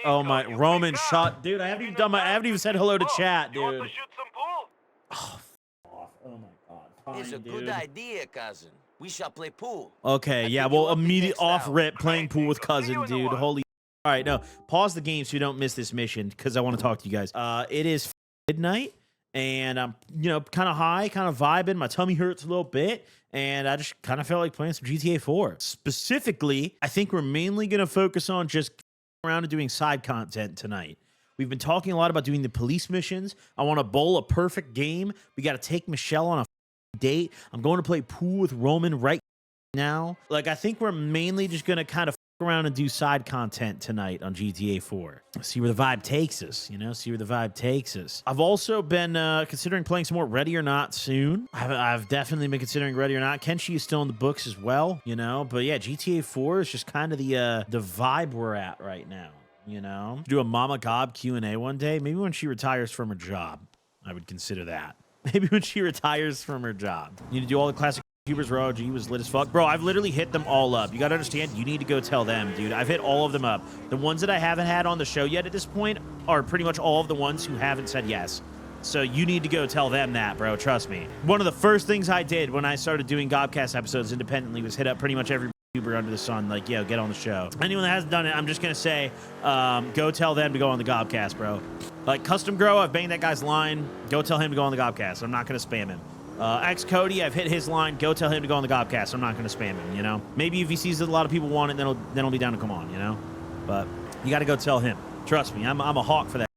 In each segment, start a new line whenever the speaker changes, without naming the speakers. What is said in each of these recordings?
Oh my, Roman shot, dude. I haven't even said hello to chat, dude.
You want to shoot some pool?
Oh, off. Oh my god. Fine,
It's a good idea, cousin. We shall play pool.
Okay, yeah, well, immediate off rip playing pool with cousin, dude. Holy. All right, no, pause the game so you don't miss this mission because I want to talk to you guys. It is midnight, and I'm, kind of high, kind of vibing. My tummy hurts a little bit, and I just kind of felt like playing some GTA 4. Specifically, I think we're mainly going to focus on just around and doing side content tonight. We've been talking a lot about doing the police missions. I want to bowl a perfect game. We got to take Michelle on a date. I'm going to play pool with Roman right now. Like, I think we're mainly just going to kind of around and do side content tonight on GTA 4. See where the vibe takes us, see where the vibe takes us. I've also been considering playing some more Ready or Not soon. I've definitely been considering Ready or Not. Kenshi is still in the books as well, but yeah, GTA 4 is just kind of the vibe we're at right now, Do a Mama Gob Q&A one day, maybe when she retires from her job. I would consider that. Maybe when she retires from her job. You need to do all the classic YouTubers. Raw G was lit as fuck. Bro, I've literally hit them all up. You gotta understand, you need to go tell them, dude. I've hit all of them up. The ones that I haven't had on the show yet at this point are pretty much all of the ones who haven't said yes. So you need to go tell them that, bro. Trust me. One of the first things I did when I started doing Gobcast episodes independently was hit up pretty much every YouTuber under the sun, like, yo, get on the show. Anyone that hasn't done it, I'm just gonna say, go tell them to go on the Gobcast, bro. Like, Custom Grow, I've banged that guy's line. Go tell him to go on the Gobcast. I'm not gonna spam him. X Cody, I've hit his line. Go tell him to go on the Gobcast. I'm not going to spam him, Maybe if he sees that a lot of people want it, then he'll be down to come on, But you got to go tell him. Trust me, I'm a hawk for that.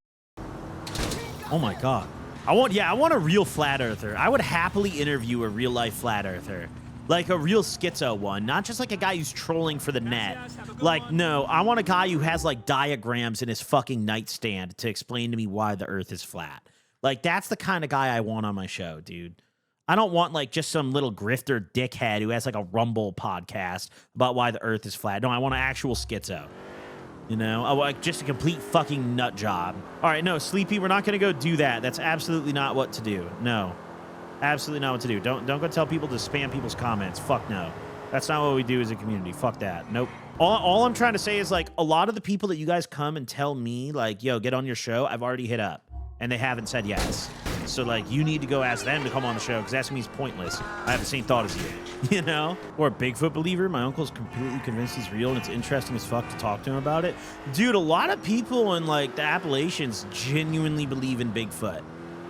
Oh my god. I want a real flat earther. I would happily interview a real life flat earther. Like a real schizo one, not just like a guy who's trolling for the net. Like, no, I want a guy who has like diagrams in his fucking nightstand to explain to me why the earth is flat. Like, that's the kind of guy I want on my show, dude. I don't want, like, just some little grifter dickhead who has, like, a Rumble podcast about why the earth is flat. No, I want an actual schizo. I want just a complete fucking nut job. All right, no, Sleepy, we're not going to go do that. That's absolutely not what to do. No. Absolutely not what to do. Don't go tell people to spam people's comments. Fuck no. That's not what we do as a community. Fuck that. Nope. All I'm trying to say is, like, a lot of the people that you guys come and tell me, like, yo, get on your show, I've already hit up. And they haven't said yes. So, like, you need to go ask them to come on the show, because asking me is pointless. I have the same thought as you, Or a Bigfoot believer. My uncle's completely convinced he's real, and it's interesting as fuck to talk to him about it. Dude, a lot of people in, like, the Appalachians genuinely believe in Bigfoot.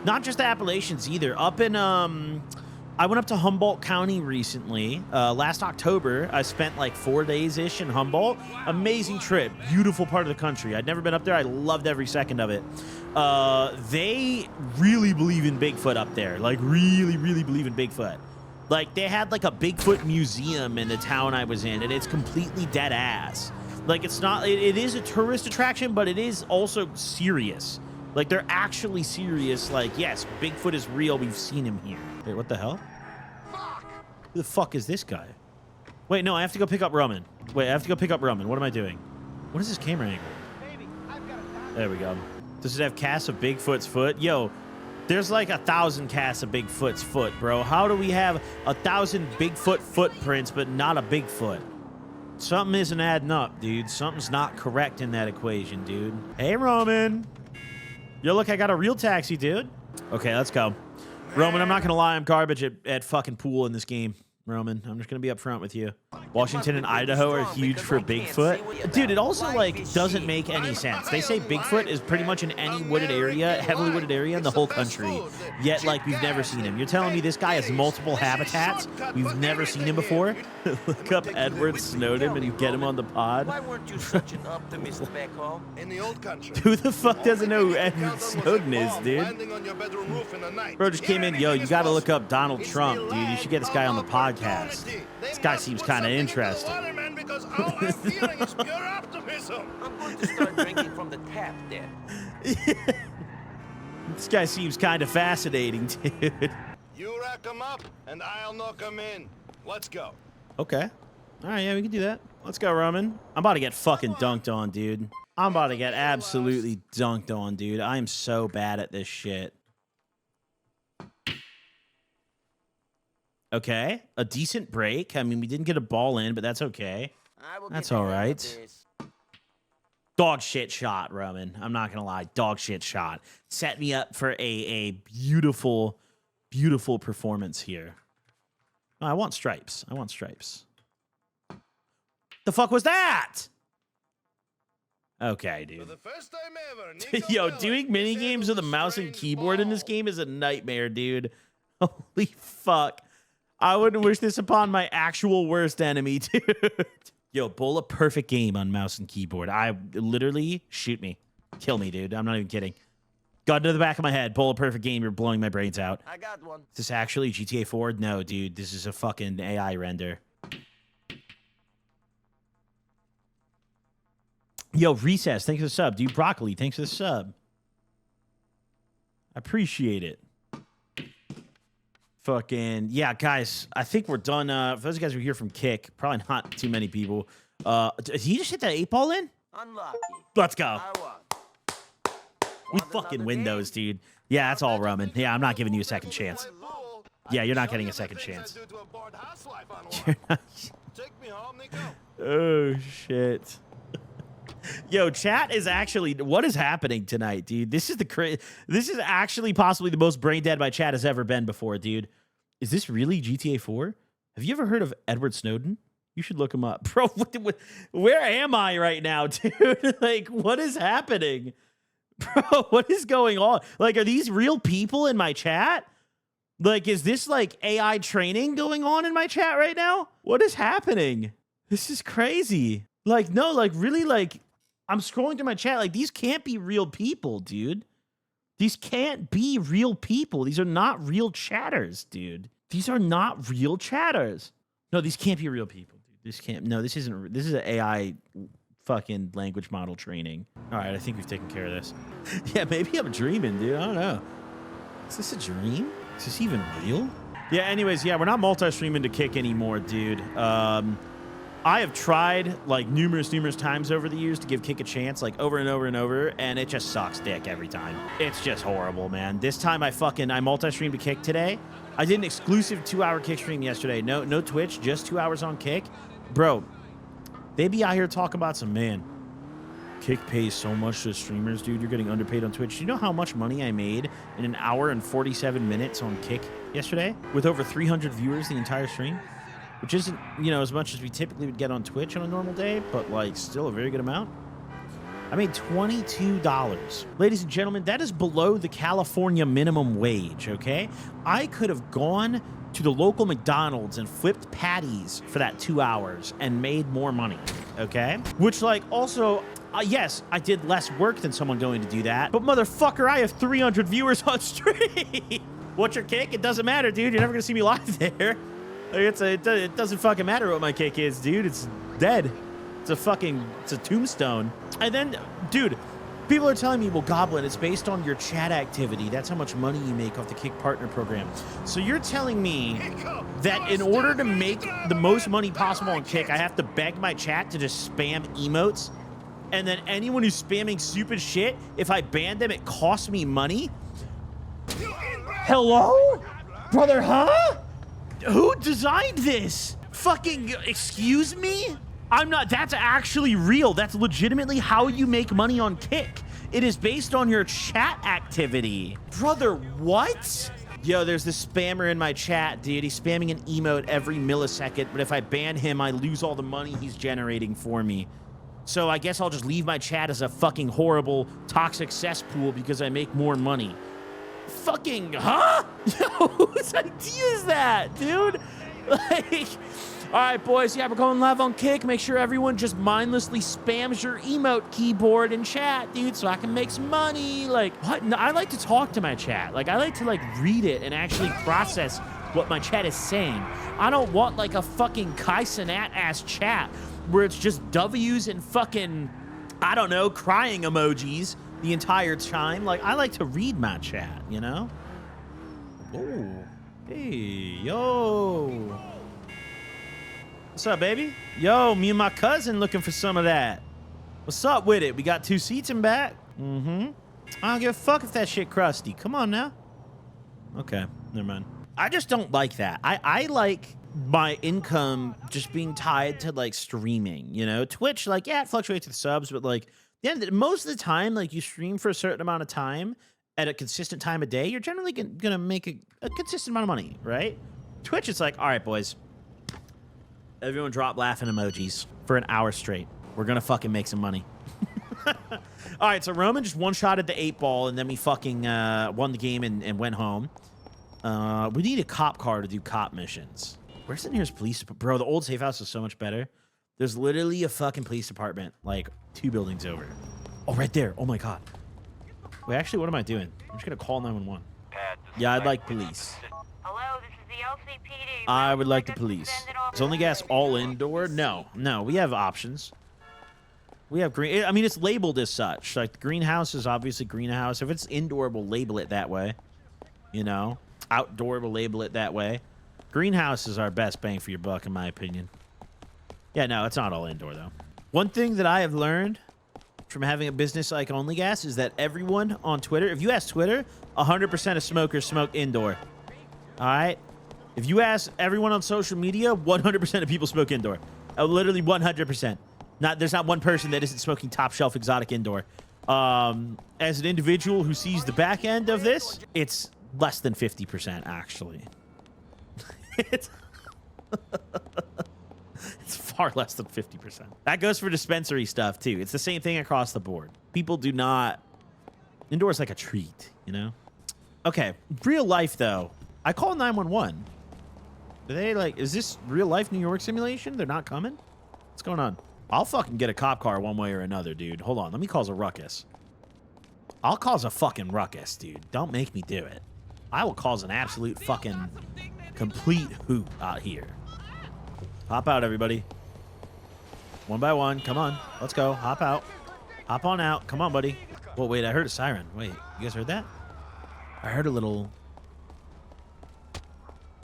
Not just the Appalachians, either. Up in, I went up to Humboldt County recently. Last October, I spent, like, 4 days-ish in Humboldt. Amazing trip. Beautiful part of the country. I'd never been up there. I loved every second of it. They really believe in Bigfoot up there. Like, really, really believe in Bigfoot. Like, they had, like, a Bigfoot museum in the town I was in, and it's completely dead ass. Like, it's not... It is a tourist attraction, but it is also serious. Like, they're actually serious. Like, yes, Bigfoot is real. We've seen him here. Wait, what the hell? Who the fuck is this guy? Wait, no, I have to go pick up Roman. Wait, I have to go pick up Roman. What am I doing? What is this camera angle? There we go. Does it have casts of Bigfoot's foot? Yo, there's like 1,000 casts of Bigfoot's foot, bro. How do we have 1,000 Bigfoot footprints, but not a Bigfoot? Something isn't adding up, dude. Something's not correct in that equation, dude. Hey, Roman. Yo, look, I got a real taxi, dude. Okay, let's go. Roman, I'm not going to lie. I'm garbage at fucking pool in this game. Roman, I'm just going to be upfront with you. Washington and Idaho are huge for Bigfoot. Dude, it also, like, doesn't make any sense. They say Bigfoot is pretty much in any wooded area, heavily wooded area in the whole country. Yet, like, we've never seen him. You're telling me this guy has multiple habitats? We've never seen him before? Look up Edward Snowden and get him on the pod.
Why weren't you such an optimist back home?
In the old country.
Who the fuck doesn't know who Edward Snowden is, dude? Bro just came in, yo, you gotta look up Donald Trump, dude. You should get this guy on the podcast. This guy seems kind of interesting.
I'm going to start drinking from the tap then.
This guy seems kind of fascinating, dude.
You rack him up, and I'll knock him in. Let's go.
Okay. All right, yeah, we can do that. Let's go, Roman. I'm about to get fucking dunked on, dude. I'm about to get absolutely dunked on, dude. I am so bad at this shit. Okay, a decent break. I mean, we didn't get a ball in, but that's okay. That's all right. Dog shit shot, Roman. I'm not gonna lie, dog shit shot. Set me up for a beautiful, beautiful performance here. Oh, I want stripes. I want stripes. The fuck was that? Okay,
For
dude.
the first time ever, Nico
Yo,
Bellic
doing mini
is
games
able
with a
to
mouse and
strange
keyboard in this
ball.
game is a nightmare, dude. Holy fuck. I wouldn't wish this upon my actual worst enemy, dude. Yo, bowl a perfect game on mouse and keyboard. I literally shoot me. Kill me, dude. I'm not even kidding. Gun to the back of my head. Bowl a perfect game. You're blowing my brains out.
I got one.
Is this actually GTA 4? No, dude. This is a fucking AI render. Yo, Recess, thanks for the sub. Dude, Broccoli, thanks for the sub. I appreciate it. Fucking, yeah, guys, I think we're done. For those guys who are here from Kick, probably not too many people. Did he just hit that 8-ball in?
Unlucky.
Let's go.
I won.
We
Want
fucking
another
win
game?
those, dude. Yeah, that's all, Roman. Yeah, I'm not giving you a second chance. Yeah, you're not getting a second chance.
Take me home, Nico.
Oh, shit. Yo, chat is actually, what is happening tonight, dude? This is this is actually possibly the most brain dead my chat has ever been before, dude. Is this really GTA 4? Have you ever heard of Edward Snowden? You should look him up. Bro, where am I right now, dude? Like, what is happening? Bro, what is going on? Like, are these real people in my chat? Like, is this like AI training going on in my chat right now? What is happening? This is crazy. Like, no, like, really, like, I'm scrolling through my chat. Like, these can't be real people, dude. These can't be real people. These are not real chatters, dude. These are not real chatters. No, these can't be real people, dude. This can't. No, this isn't. This is an AI fucking language model training. All right, I think we've taken care of this. Yeah, maybe I'm dreaming, dude. I don't know. Is this a dream? Is this even real? Yeah, anyways, yeah, we're not multi-streaming to Kick anymore, dude. I have tried like numerous times over the years to give Kick a chance, like over and over and over, and it just sucks dick every time. It's just horrible, man. This time I multi-streamed to Kick today. I did an exclusive 2-hour Kick stream yesterday. No Twitch, just 2 hours on Kick. Bro, they be out here talking about some, man, Kick pays so much to streamers, dude. You're getting underpaid on Twitch. Do you know how much money I made in an hour and 47 minutes on Kick yesterday? With over 300 viewers the entire stream? Which isn't, you know, as much as we typically would get on Twitch on a normal day, but, like, still a very good amount. I made $22. Ladies and gentlemen, that is below the California minimum wage, okay? I could have gone to the local McDonald's and flipped patties for that 2 hours and made more money, okay? Which, like, also... yes, I did less work than someone going to do that, but motherfucker, I have 300 viewers on stream. What's your kick? It doesn't matter, dude. You're never gonna see me live there. Like, it doesn't fucking matter what my kick is, dude. It's dead. It's a tombstone. And then, dude, people are telling me, well, Goblin, it's based on your chat activity. That's how much money you make off the Kick Partner Program. So you're telling me that in order to make the most money possible on Kick, I have to beg my chat to just spam emotes? And then anyone who's spamming stupid shit, if I ban them, it costs me money? Hello? Brother, huh? Who designed this? Fucking, excuse me? I'm not, that's actually real. That's legitimately how you make money on Kick. It is based on your chat activity. Brother, what? Yo, there's this spammer in my chat, dude. He's spamming an emote every millisecond, but if I ban him, I lose all the money he's generating for me. So I guess I'll just leave my chat as a fucking horrible, toxic cesspool because I make more money. Fucking, huh? Yo, whose idea is that, dude? Like, all right, boys, yeah, we're going live on Kick. Make sure everyone just mindlessly spams your emote keyboard in chat, dude, so I can make some money. Like, what? No, I like to talk to my chat. Like, I like to, like, read it and actually process what my chat is saying. I don't want, like, a fucking Kai Cenat-ass chat where it's just W's and fucking, I don't know, crying emojis the entire time. Like, I like to read my chat, you know? Oh, hey, yo. What's up, baby? Yo, me and my cousin looking for some of that. What's up with it? We got 2 seats in back. I don't give a fuck if that shit crusty. Come on now. Okay, never mind. I just don't like that. I like my income just being tied to like streaming, you know. Twitch, like, yeah, it fluctuates with subs, but like most of the time, like you stream for a certain amount of time at a consistent time of day, you're generally gonna make a consistent amount of money, right? Twitch, it's like, all right, boys, everyone drop laughing emojis for an hour straight. We're gonna fucking make some money. All right, so Roman just one-shotted the 8-ball, and then we fucking won the game and went home. We need a cop car to do cop missions. Where's the nearest police? Bro, the old safe house is so much better. There's literally a fucking police department, like 2 buildings over. Oh, right there. Oh, my God. Wait, actually, what am I doing? I'm just going to call 911. Yeah, I'd like police.
Hello, this is the LCPD.
I would like the police. Is only gas all indoor? No, we have options. We have green. I mean, it's labeled as such. Like, the greenhouse is obviously greenhouse. If it's indoor, we'll label it that way. You know? Outdoor, we'll label it that way. Greenhouse is our best bang for your buck, in my opinion. Yeah, no, it's not all indoor, though. One thing that I have learned from having a business like Only Gas is that everyone on Twitter, if you ask Twitter, 100% of smokers smoke indoor. All right? If you ask everyone on social media, 100% of people smoke indoor. Literally 100%. There's not one person that isn't smoking top shelf exotic indoor. As an individual who sees the back end of this, it's less than 50%, actually. It's far less than 50%. That goes for dispensary stuff, too. It's the same thing across the board. People do not... Indoor is like a treat, you know? Okay, real life, though. I call 911. Do they, like... Is this real life New York simulation? They're not coming? What's going on? I'll fucking get a cop car one way or another, dude. Hold on. Let me cause a ruckus. I'll cause a fucking ruckus, dude. Don't make me do it. I will cause an absolute fucking complete hoot out here. Hop out, everybody. One by one. Come on. Let's go. Hop out. Hop on out. Come on, buddy. Whoa, wait. I heard a siren. Wait. You guys heard that? I heard a little...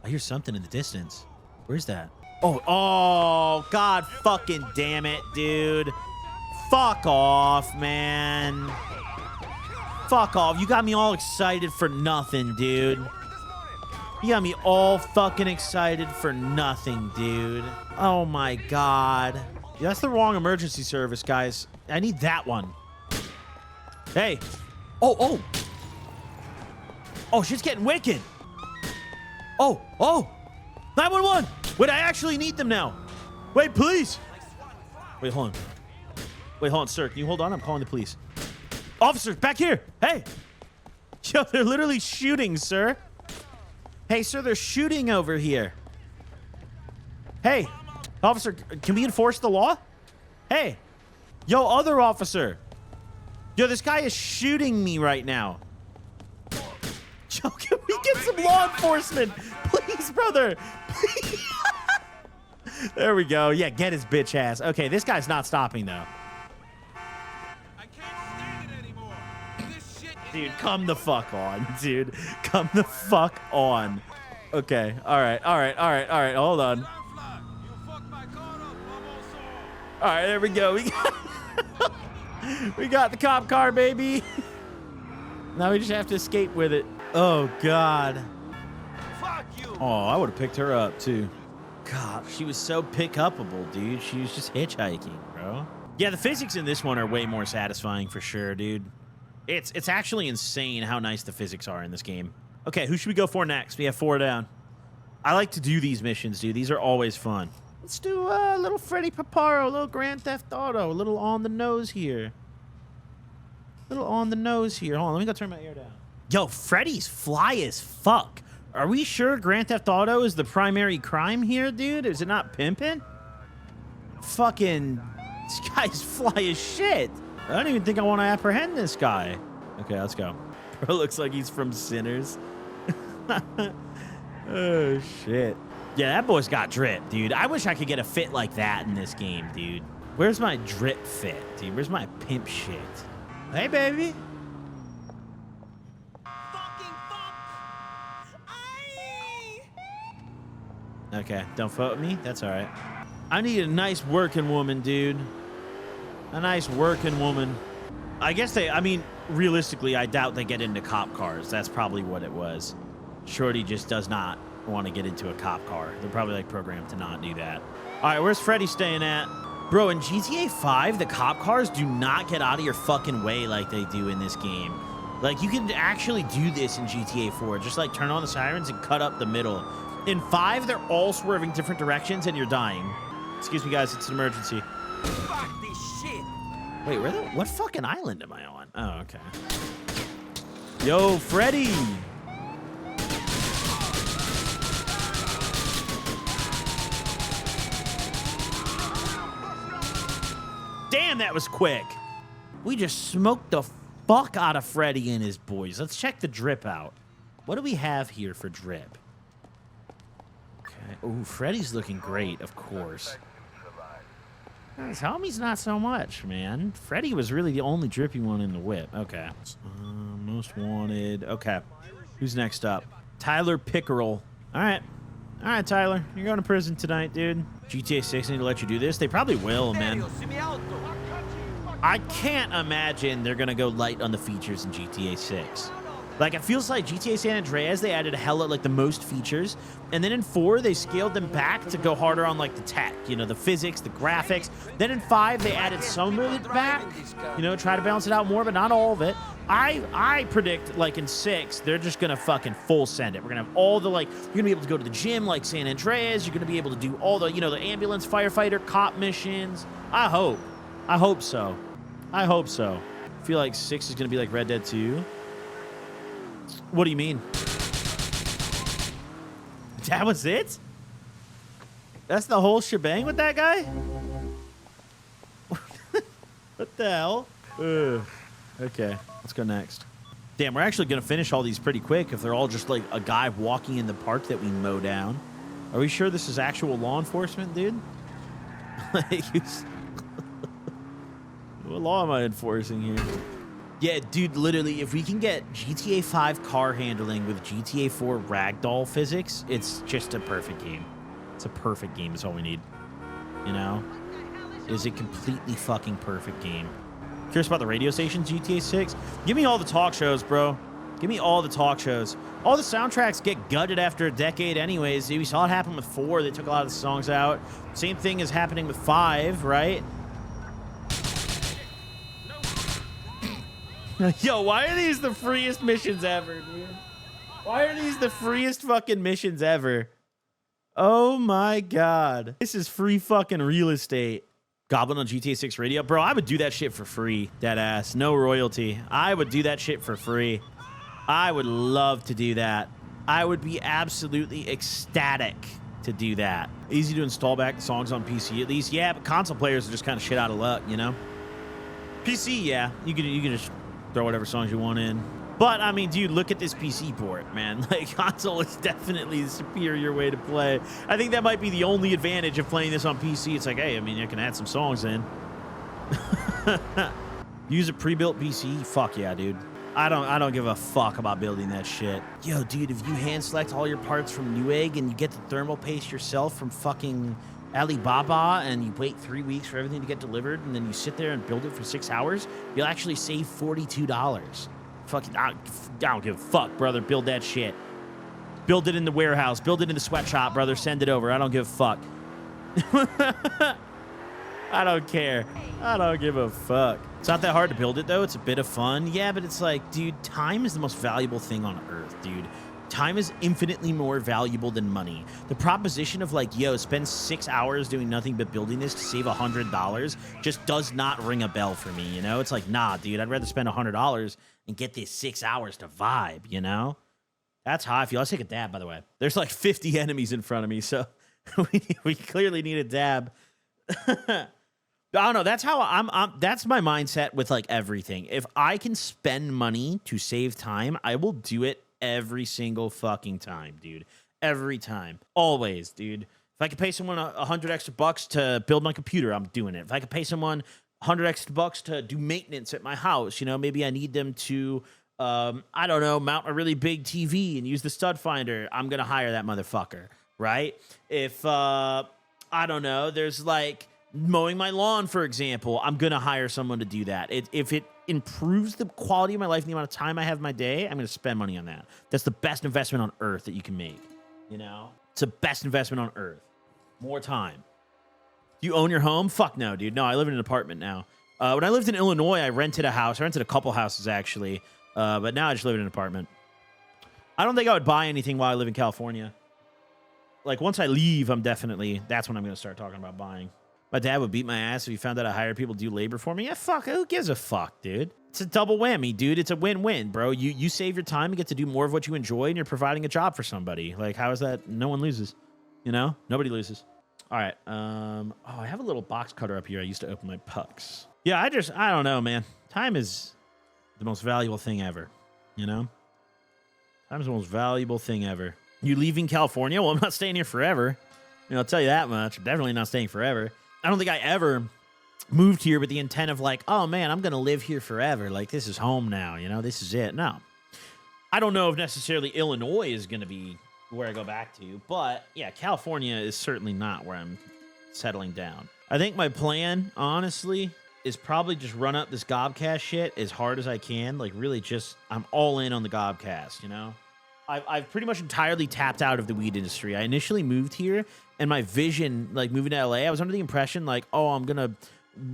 I hear something in the distance. Where's that? Oh, God fucking damn it, dude. Fuck off, man. Fuck off. You got me all excited for nothing, dude. You got me all fucking excited for nothing, dude. Oh, my God. Yeah, that's the wrong emergency service, guys. I need that one. Hey. Oh. Oh, shit's getting wicked. Oh. 911. Wait, I actually need them now. Wait, please. Wait, hold on, sir. Can you hold on? I'm calling the police. Officers, back here. Hey. Yo, they're literally shooting, sir. Hey, sir, they're shooting over here. Hey, officer, can we enforce the law? Hey. Yo, other officer. Yo, this guy is shooting me right now. Yo, can we get some law enforcement? Please, brother. Please. There we go. Yeah, get his bitch ass. Okay, this guy's not stopping, though.
I can't stand it anymore. This shit is...
Dude, come the fuck on, dude. Come the fuck on. Okay, all right. Hold on. All right, there we go. We got the cop car, baby. Now we just have to escape with it. Oh, God.
Fuck you.
Oh, I would have picked her up, too. God, she was so pick-upable, dude. She was just hitchhiking, bro. Yeah, the physics in this one are way more satisfying for sure, dude. It's actually insane how nice the physics are in this game. Okay, who should we go for next? We have 4 down. I like to do these missions, dude. These are always fun. Let's do a little Freddy Paparo, a little Grand Theft Auto, a little on the nose here. Hold on, let me go turn my air down. Yo, Freddy's fly as fuck. Are we sure Grand Theft Auto is the primary crime here, dude? Is it not pimping? Fucking, this guy's fly as shit. I don't even think I want to apprehend this guy. Okay, let's go. Bro looks like he's from Sinners. Oh, shit. Yeah, that boy's got drip, dude. I wish I could get a fit like that in this game, dude. Where's my drip fit, dude? Where's my pimp shit? Hey, baby. Okay, don't fuck with me. That's all right. I need a nice working woman, dude. A nice working woman. I guess realistically, I doubt they get into cop cars. That's probably what it was. Shorty just does not want to get into a cop car. They're probably like programmed to not do that. All right, where's Freddy staying at? Bro, in GTA 5, the cop cars do not get out of your fucking way like they do in this game. Like, you can actually do this in GTA 4. Just, like, turn on the sirens and cut up the middle. In 5, they're all swerving different directions and you're dying. Excuse me, guys. It's an emergency.
Fuck this shit.
Wait, what fucking island am I on? Oh, okay. Yo, Freddy! Damn, that was quick. We just smoked the fuck out of Freddy and his boys. Let's check the drip out. What do we have here for drip? Okay. Oh, Freddy's looking great, of course. Tommy's not so much, man. Freddy was really the only drippy one in the whip. Okay. Most wanted. Okay. Who's next up? Tyler Pickerel. All right. All right, Tyler. You're going to prison tonight, dude. GTA 6 need to let you do this. They probably will, man. I can't imagine they're going to go light on the features in GTA 6. Like, it feels like GTA San Andreas, they added hella, like, the most features. And then in 4, they scaled them back to go harder on, like, the tech. You know, the physics, the graphics. Then in 5, they added some of it back. You know, try to balance it out more, but not all of it. I predict, like, in 6, they're just going to fucking full send it. We're going to have all the, like, you're going to be able to go to the gym like San Andreas. You're going to be able to do all the, you know, the ambulance, firefighter, cop missions. I hope so. I hope so. I feel like 6 is going to be like Red Dead 2. What do you mean? That was it? That's the whole shebang with that guy? What the hell? Ugh. Okay, let's go next. Damn, we're actually going to finish all these pretty quick if they're all just like a guy walking in the park that we mow down. Are we sure this is actual law enforcement, dude? Like, what law am I enforcing here? Yeah, dude, literally, if we can get GTA 5 car handling with GTA 4 ragdoll physics, it's just a perfect game. It's a perfect game is all we need. You know? It is a completely fucking perfect game. Curious about the radio stations, GTA 6? Give me all the talk shows, bro. Give me all the talk shows. All the soundtracks get gutted after a decade anyways. We saw it happen with 4. They took a lot of the songs out. Same thing is happening with 5, right? Yo, why are these the freest missions ever, dude? Why are these the freest fucking missions ever? Oh my god. This is free fucking real estate. Goblin on GTA 6 radio. Bro, I would do that shit for free. Dead ass. No royalty. I would do that shit for free. I would love to do that. I would be absolutely ecstatic to do that. Easy to install back the songs on PC at least. Yeah, but console players are just kind of shit out of luck, you know? PC, yeah. You can just throw whatever songs you want in. But, I mean, dude, look at this PC port, man. Like, console is definitely the superior way to play. I think that might be the only advantage of playing this on PC. It's like, hey, I mean, you can add some songs in. Use a pre-built PC? Fuck yeah, dude. I don't give a fuck about building that shit. Yo, dude, if you hand select all your parts from Newegg and you get the thermal paste yourself from fucking Alibaba and you wait 3 weeks for everything to get delivered and then you sit there and build it for 6 hours, you'll actually save $42. Fucking, I don't give a fuck, brother. Build that shit. Build it in the warehouse. Build it in the sweatshop, brother. Send it over. I don't give a fuck. I don't care. I don't give a fuck. It's not that hard to build it, though. It's a bit of fun. Yeah, but it's like, dude, time is the most valuable thing on earth, dude. Time is infinitely more valuable than money. The proposition of like, yo, spend 6 hours doing nothing but building this to save $100 just does not ring a bell for me, you know? It's like, nah, dude, I'd rather spend $100 and get this 6 hours to vibe, you know? That's how I feel. Let's take a dab, by the way. There's like 50 enemies in front of me, so we clearly need a dab. I don't know. That's how that's my mindset with like everything. If I can spend money to save time, I will do it every single fucking time, dude. Every time. Always, dude. If I could pay someone $100 extra to build my computer, I'm doing it. If I could pay someone $100 extra to do maintenance at my house, you know, maybe I need them to, I don't know, mount a really big TV and use the stud finder, I'm going to hire that motherfucker, right? If, I don't know, there's like mowing my lawn, for example, I'm going to hire someone to do that. If it improves the quality of my life and the amount of time I have in my day, I'm going to spend money on that. That's the best investment on earth that you can make. You know, it's the best investment on earth. More time. Do you own your home? Fuck no, dude. No, I live in an apartment now. When I lived in Illinois, I rented a house. I rented a couple houses, actually. But now I just live in an apartment. I don't think I would buy anything while I live in California. Like, once I leave, that's when I'm going to start talking about buying. My dad would beat my ass if he found out I hired people to do labor for me. Yeah, fuck. Who gives a fuck, dude? It's a double whammy, dude. It's a win-win, bro. You save your time and get to do more of what you enjoy, and you're providing a job for somebody. Like, how is that? No one loses. You know? Nobody loses. All right. I have a little box cutter up here. I used to open my pucks. Yeah, I don't know, man. Time is the most valuable thing ever. You know? Time is the most valuable thing ever. You leaving California? Well, I'm not staying here forever. You know, I'll tell you that much. I'm definitely not staying forever. I don't think I ever moved here with the intent of like, oh man, I'm going to live here forever. Like, this is home now, you know, this is it. No. I don't know if necessarily Illinois is going to be where I go back to, but yeah, California is certainly not where I'm settling down. I think my plan, honestly, is probably just run up this Gobcast shit as hard as I can. Like, really just, I'm all in on the Gobcast, you know? I've pretty much entirely tapped out of the weed industry. I initially moved here, and my vision, like moving to LA, I was under the impression like, oh, I'm going to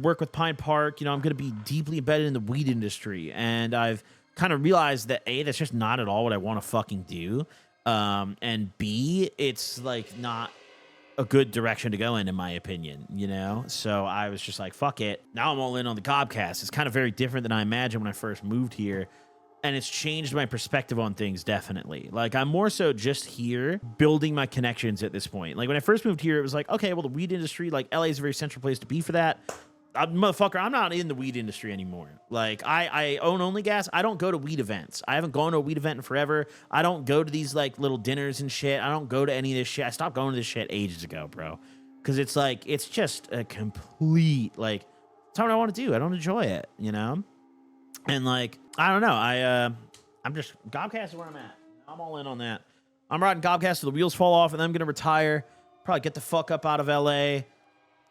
work with Pine Park. You know, I'm going to be deeply embedded in the weed industry. And I've kind of realized that A, that's just not at all what I want to fucking do. And B, it's like not a good direction to go in my opinion, you know? So I was just like, fuck it. Now I'm all in on the Gobcast. It's kind of very different than I imagined when I first moved here. And it's changed my perspective on things, definitely. Like, I'm more so just here building my connections at this point. Like, when I first moved here, it was like, okay, well, the weed industry, like, LA is a very central place to be for that. Motherfucker, I'm not in the weed industry anymore. Like, I own Only Gas. I don't go to weed events. I haven't gone to a weed event in forever. I don't go to these, like, little dinners and shit. I don't go to any of this shit. I stopped going to this shit ages ago, bro. Because it's, like, it's just a complete, like, it's not what I want to do. I don't enjoy it, you know? And, like, I don't know. I'm just, Gobcast is where I'm at. I'm all in on that. I'm riding Gobcast till the wheels fall off, and then I'm going to retire, probably get the fuck up out of LA,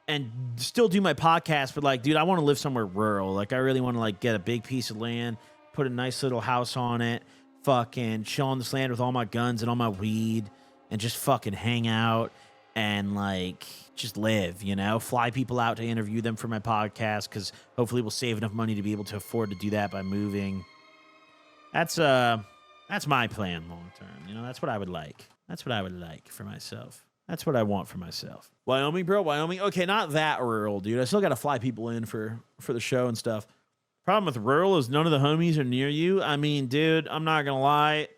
and still do my podcast. But, like, dude, I want to live somewhere rural. Like, I really want to, like, get a big piece of land, put a nice little house on it, fucking chill on this land with all my guns and all my weed, and just fucking hang out and, like, just live, you know, fly people out to interview them for my podcast, because hopefully we'll save enough money to be able to afford to do that by moving. That's my plan long term. You know, that's what I would like. That's what I would like for myself. That's what I want for myself. Wyoming, bro, Wyoming. Okay, not that rural, dude. I still got to fly people in for the show and stuff. Problem with rural is none of the homies are near you. I mean, dude, I'm not going to lie.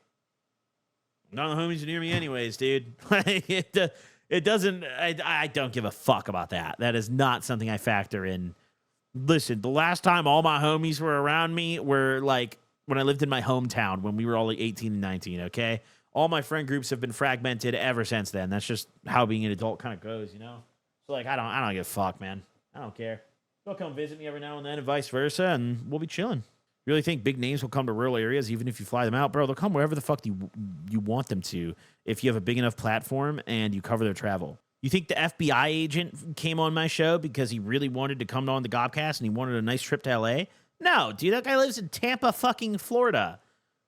None of the homies are near me anyways, dude. It doesn't, I don't give a fuck about that. That is not something I factor in. Listen, the last time all my homies were around me were like when I lived in my hometown when we were all like 18 and 19, okay? All my friend groups have been fragmented ever since then. That's just how being an adult kind of goes, you know? So like, I don't give a fuck, man. I don't care. They'll come visit me every now and then and vice versa, and we'll be chilling. You really think big names will come to rural areas even if you fly them out? Bro, they'll come wherever the fuck you want them to if you have a big enough platform and you cover their travel. You think the FBI agent came on my show because he really wanted to come on the Gobcast and he wanted a nice trip to LA? No, dude, that guy lives in Tampa fucking Florida.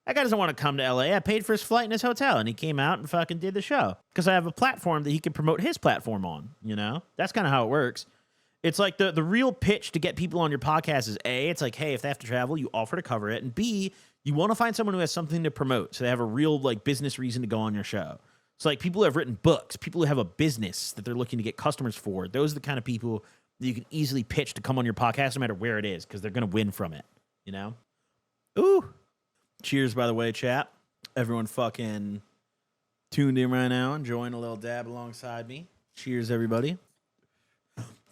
That guy doesn't want to come to LA. I paid for his flight and his hotel, and he came out and fucking did the show because I have a platform that he can promote his platform on, you know? That's kind of how it works. It's like the real pitch to get people on your podcast is A, it's like, hey, if they have to travel, you offer to cover it. And B, you want to find someone who has something to promote. So they have a real like business reason to go on your show. It's like people who have written books, people who have a business that they're looking to get customers for. Those are the kind of people that you can easily pitch to come on your podcast no matter where it is because they're going to win from it, you know? Ooh. Cheers, by the way, chat. Everyone fucking tuned in right now, enjoying a little dab alongside me. Cheers, everybody.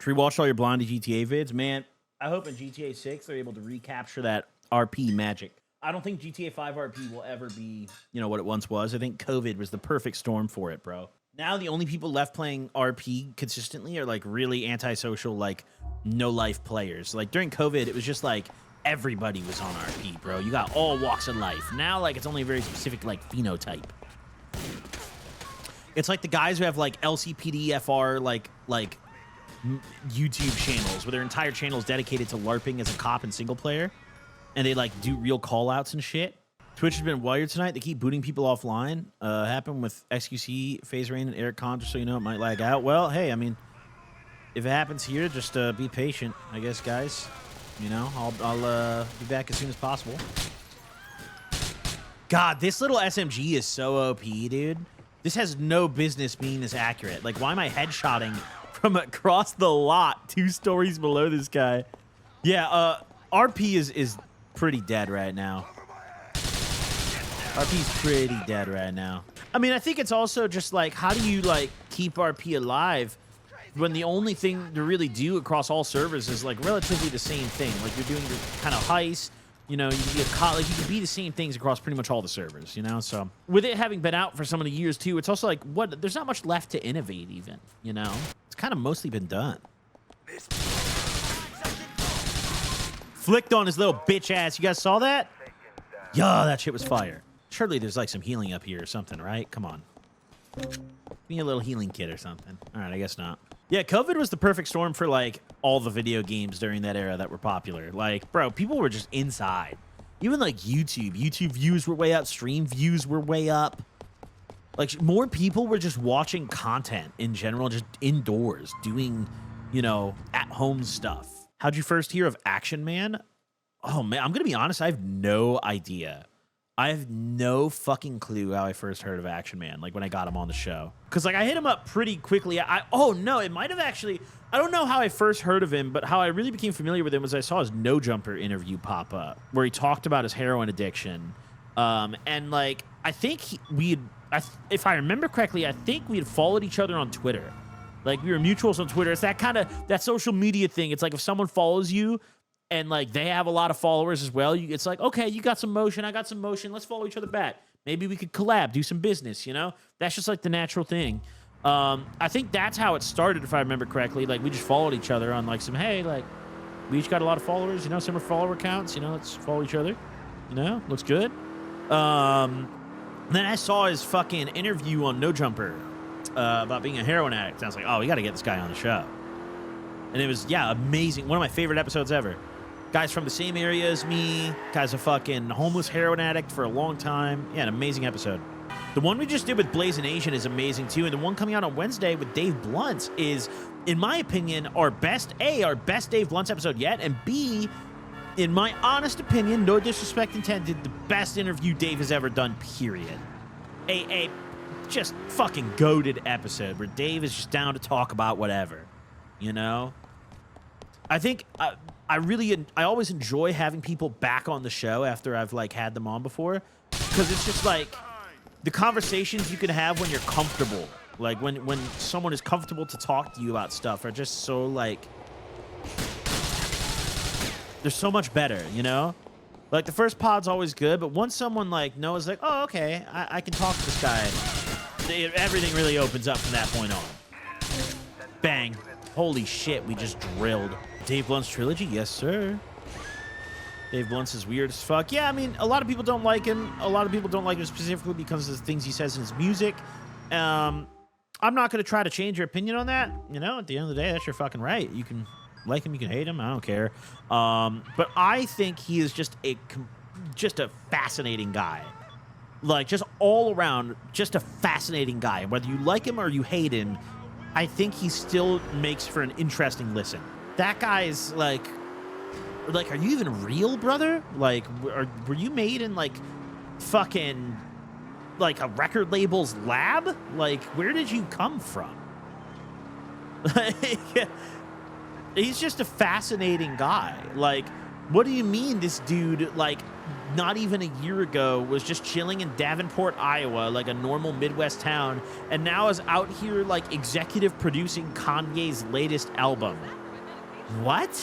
Should we watch all your Blondie GTA vids? Man, I hope in GTA 6 they're able to recapture that RP magic. I don't think GTA 5 RP will ever be, you know, what it once was. I think COVID was the perfect storm for it, bro. Now the only people left playing RP consistently are, like, really antisocial, like, no-life players. Like, during COVID, it was just, like, everybody was on RP, bro. You got all walks of life. Now, like, it's only a very specific, like, phenotype. It's like the guys who have, like, LCPD FR, like YouTube channels where their entire channel is dedicated to LARPing as a cop and single player, and they like do real call outs and shit. Twitch has been wired tonight. They keep booting people offline. Happened with XQC, Phase Rain, and Eric Con, just so you know, it might lag out. Well, hey, I mean, if it happens here, just be patient, I guess, guys. You know, I'll be back as soon as possible. God, this little SMG is so OP, dude. This has no business being this accurate. Like, why am I headshotting from across the lot 2 stories below this guy? Yeah, RP is pretty dead right now. RP's pretty dead right now. I mean, I think it's also just like, how do you like keep RP alive when the only thing to really do across all servers is like relatively the same thing? Like you're doing your kind of heist, you know, you can be like you can be the same things across pretty much all the servers, you know. So with it having been out for so many years too, it's also like there's not much left to innovate even, you know. It's kind of mostly been done. Flicked on his little bitch ass. You guys saw that? Yo, that shit was fire. Surely there's like some healing up here or something, right? Come on. Give me a little healing kit or something. All right, I guess not. Yeah, COVID was the perfect storm for like all the video games during that era that were popular. Like, bro, people were just inside. Even like YouTube. YouTube views were way up. Stream views were way up. Like more people were just watching content in general, just indoors doing, you know, at-home stuff. How'd you first hear of Action Man? Oh, man, I'm going to be honest. I have no idea. I have no fucking clue how I first heard of Action Man, like when I got him on the show. Because like I hit him up pretty quickly. Oh, no, it might have actually... I don't know how I first heard of him, but how I really became familiar with him was I saw his No Jumper interview pop up where he talked about his heroin addiction. And like, I think if I remember correctly, I think we had followed each other on Twitter. Like we were mutuals on Twitter. It's that kind of, that social media thing. It's like if someone follows you and like they have a lot of followers as well, it's like, okay, you got some motion, I got some motion, let's follow each other back. Maybe we could collab, do some business, you know? That's just like the natural thing. I think that's how it started, if I remember correctly. Like we just followed each other on like some, hey, like we each got a lot of followers, you know, similar follower counts, you know, let's follow each other, you know, looks good. Then I saw his fucking interview on No Jumper about being a heroin addict. And I was like, oh, we got to get this guy on the show. And it was, yeah, amazing. One of my favorite episodes ever. Guy's from the same area as me. Guy's a fucking homeless heroin addict for a long time. Yeah, an amazing episode. The one we just did with Blazing Asian is amazing too. And the one coming out on Wednesday with Dave Blunt is, in my opinion, our best Dave Blunt episode yet. And B, in my honest opinion, no disrespect intended, the best interview Dave has ever done, period. A just fucking goated episode where Dave is just down to talk about whatever, you know? I think I always enjoy having people back on the show after I've like had them on before, because it's just like the conversations you can have when you're comfortable, like when someone is comfortable to talk to you about stuff, are just so like, they're so much better, you know? Like the first pod's always good, but once someone like knows like, oh, okay, I can talk to this guy, everything really opens up from that point on. Bang. Holy shit, we just drilled. Dave Blunt's trilogy? Yes, sir. Dave Blunt's is weird as fuck. Yeah, I mean, a lot of people don't like him. A lot of people don't like him specifically because of the things he says in his music. I'm not going to try to change your opinion on that. You know, at the end of the day, that's your fucking right. You can like him, you can hate him. I don't care. But I think he is just a fascinating guy. Like, just all around, just a fascinating guy. Whether you like him or you hate him, I think he still makes for an interesting listen. That guy's like, are you even real, brother? Like, were you made in like fucking like a record label's lab? Like, where did you come from? Like, he's just a fascinating guy. Like, what do you mean this dude, like, not even a year ago was just chilling in Davenport, Iowa, like a normal Midwest town, and now is out here, like, executive producing Kanye's latest album? What?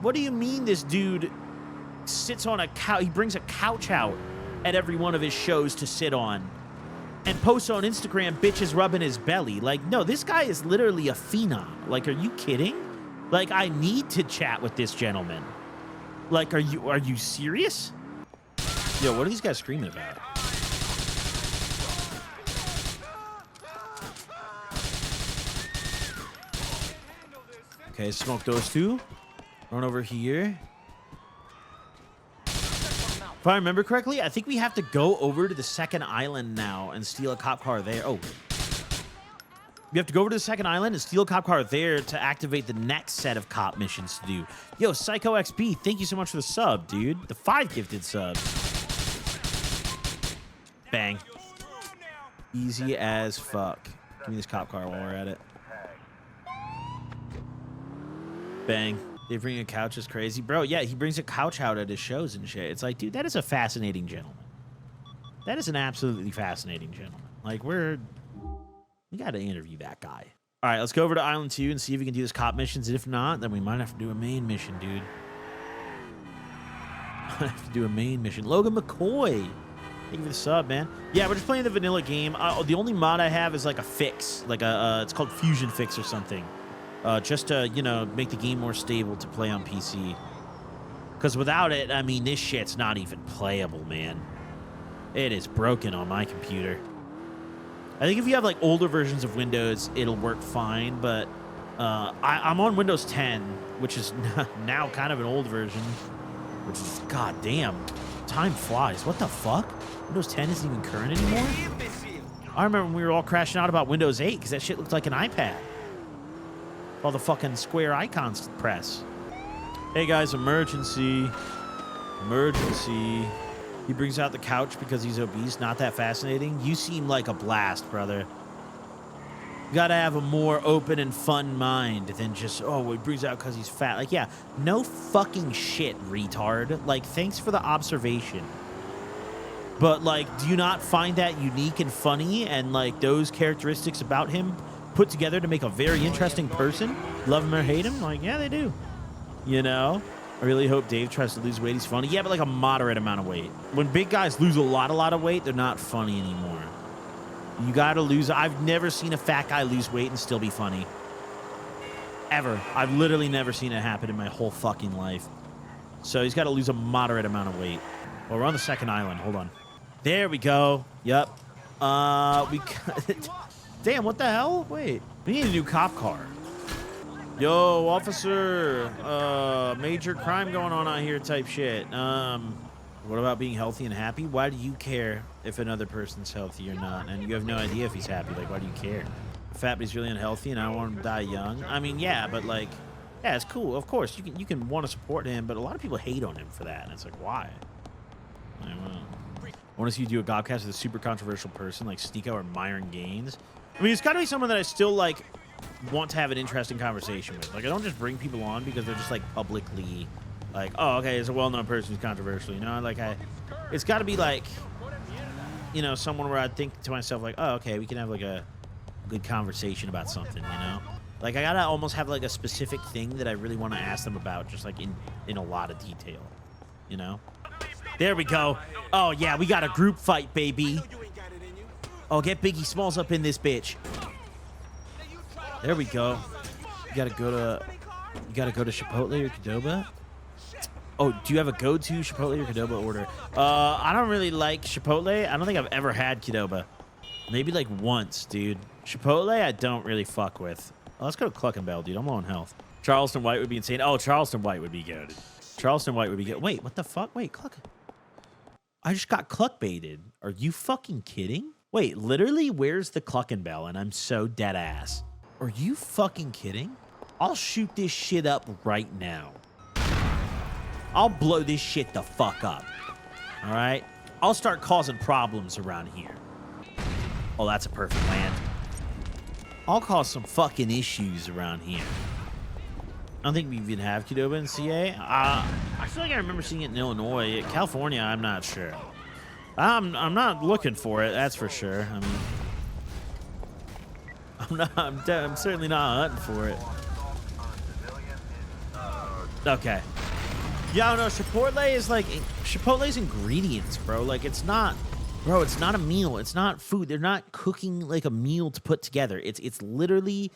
What do you mean this dude sits on a couch? He brings a couch out at every one of his shows to sit on and posts on Instagram bitches rubbing his belly. Like, no, this guy is literally a phenom. Like, are you kidding? Like, I need to chat with this gentleman. Like, are you serious? Yo, what are these guys screaming about? Okay, smoke those two. Run over here. If I remember correctly, I think we have to go over to the second island now and steal a cop car there. Oh. We have to go over to the second island and steal a cop car there to activate the next set of cop missions to do. Yo, Psycho XP, thank you so much for the sub, dude. The 5 gifted subs. Bang. Easy as fuck. Give me this cop car while we're at it. Bang. They bring a couch is crazy. Bro, yeah, he brings a couch out at his shows and shit. It's like, dude, that is a fascinating gentleman. That is an absolutely fascinating gentleman. Like, we got to interview that guy. All right, let's go over to Island 2 and see if we can do this cop missions. If not, then we might have to do a main mission, dude. Might have to do a main mission. Logan McCoy. Thank you for the sub, man. Yeah, we're just playing the vanilla game. The only mod I have is like a fix. Like it's called Fusion Fix or something. Just to, you know, make the game more stable to play on PC. Because without it, I mean, this shit's not even playable, man. It is broken on my computer. I think if you have like older versions of Windows, it'll work fine, but I'm on Windows 10, which is now kind of an old version, which is, goddamn, time flies. What the fuck? Windows 10 isn't even current anymore? I remember when we were all crashing out about Windows 8 because that shit looked like an iPad. All the fucking square icons to press. Hey guys, emergency. Emergency. He brings out the couch because he's obese. Not that fascinating. You seem like a blast, brother. You gotta have a more open and fun mind than just, oh, he brings out because he's fat. Like, yeah, no fucking shit, retard. Like, thanks for the observation. But, like, do you not find that unique and funny and, like, those characteristics about him put together to make a very interesting person? Love him or hate him? Like, yeah, they do. You know? I really hope Dave tries to lose weight. He's funny. Yeah, but like a moderate amount of weight. When big guys lose a lot of weight, they're not funny anymore. You gotta lose. I've never seen a fat guy lose weight and still be funny. Ever. I've literally never seen it happen in my whole fucking life. So he's got to lose a moderate amount of weight. Well, we're on the second island. Hold on. There we go. Yep. Damn, what the hell? Wait. We need a new cop car. Yo, officer, major crime going on out here type shit. What about being healthy and happy? Why do you care if another person's healthy or not? And you have no idea if he's happy. Like, why do you care? Fat, but he's really unhealthy and I want him to die young. I mean, yeah, but like, yeah, it's cool. Of course, you can want to support him, but a lot of people hate on him for that. And it's like, why? I want to see you do a Gobcast with a super controversial person like Stiko or Myron Gaines. I mean, it's got to be someone that I still like want to have an interesting conversation with. Like, I don't just bring people on because they're just like publicly like, oh, okay, it's a well-known person who's controversial, you know? Like, it's got to be like, you know, someone where I think to myself like, oh, okay, we can have like a good conversation about something, you know? Like, I gotta almost have like a specific thing that I really want to ask them about, just like in a lot of detail, you know? There we go. Oh yeah, we got a group fight, baby. Oh, get Biggie Smalls up in this bitch. There we go. You gotta go to Chipotle or Qdoba. Oh, do you have a go-to Chipotle or Qdoba order? I don't really like Chipotle. I don't think I've ever had Qdoba. Maybe like once, dude. Chipotle, I don't really fuck with. Oh, let's go to Cluck and Bell, dude. I'm low on health. Charleston White would be insane. Oh, Charleston White would be good. Charleston White would be good. Wait, what the fuck? Wait, Cluck. I just got Cluck baited. Are you fucking kidding? Wait, literally, where's the Cluck and Bell? And I'm so dead ass. Are you fucking kidding? I'll shoot this shit up right now. I'll blow this shit the fuck up. All right? I'll start causing problems around here. Oh, that's a perfect land. I'll cause some fucking issues around here. I don't think we even have Qdoba in CA. I feel like I remember seeing it in Illinois. California, I'm not sure. I'm not looking for it, that's for sure. I mean, I'm certainly not hunting for it. Okay. Yeah, no, Chipotle is like, Chipotle's ingredients, bro. Like, it's not, bro, it's not a meal. It's not food. They're not cooking like a meal to put together. It's literally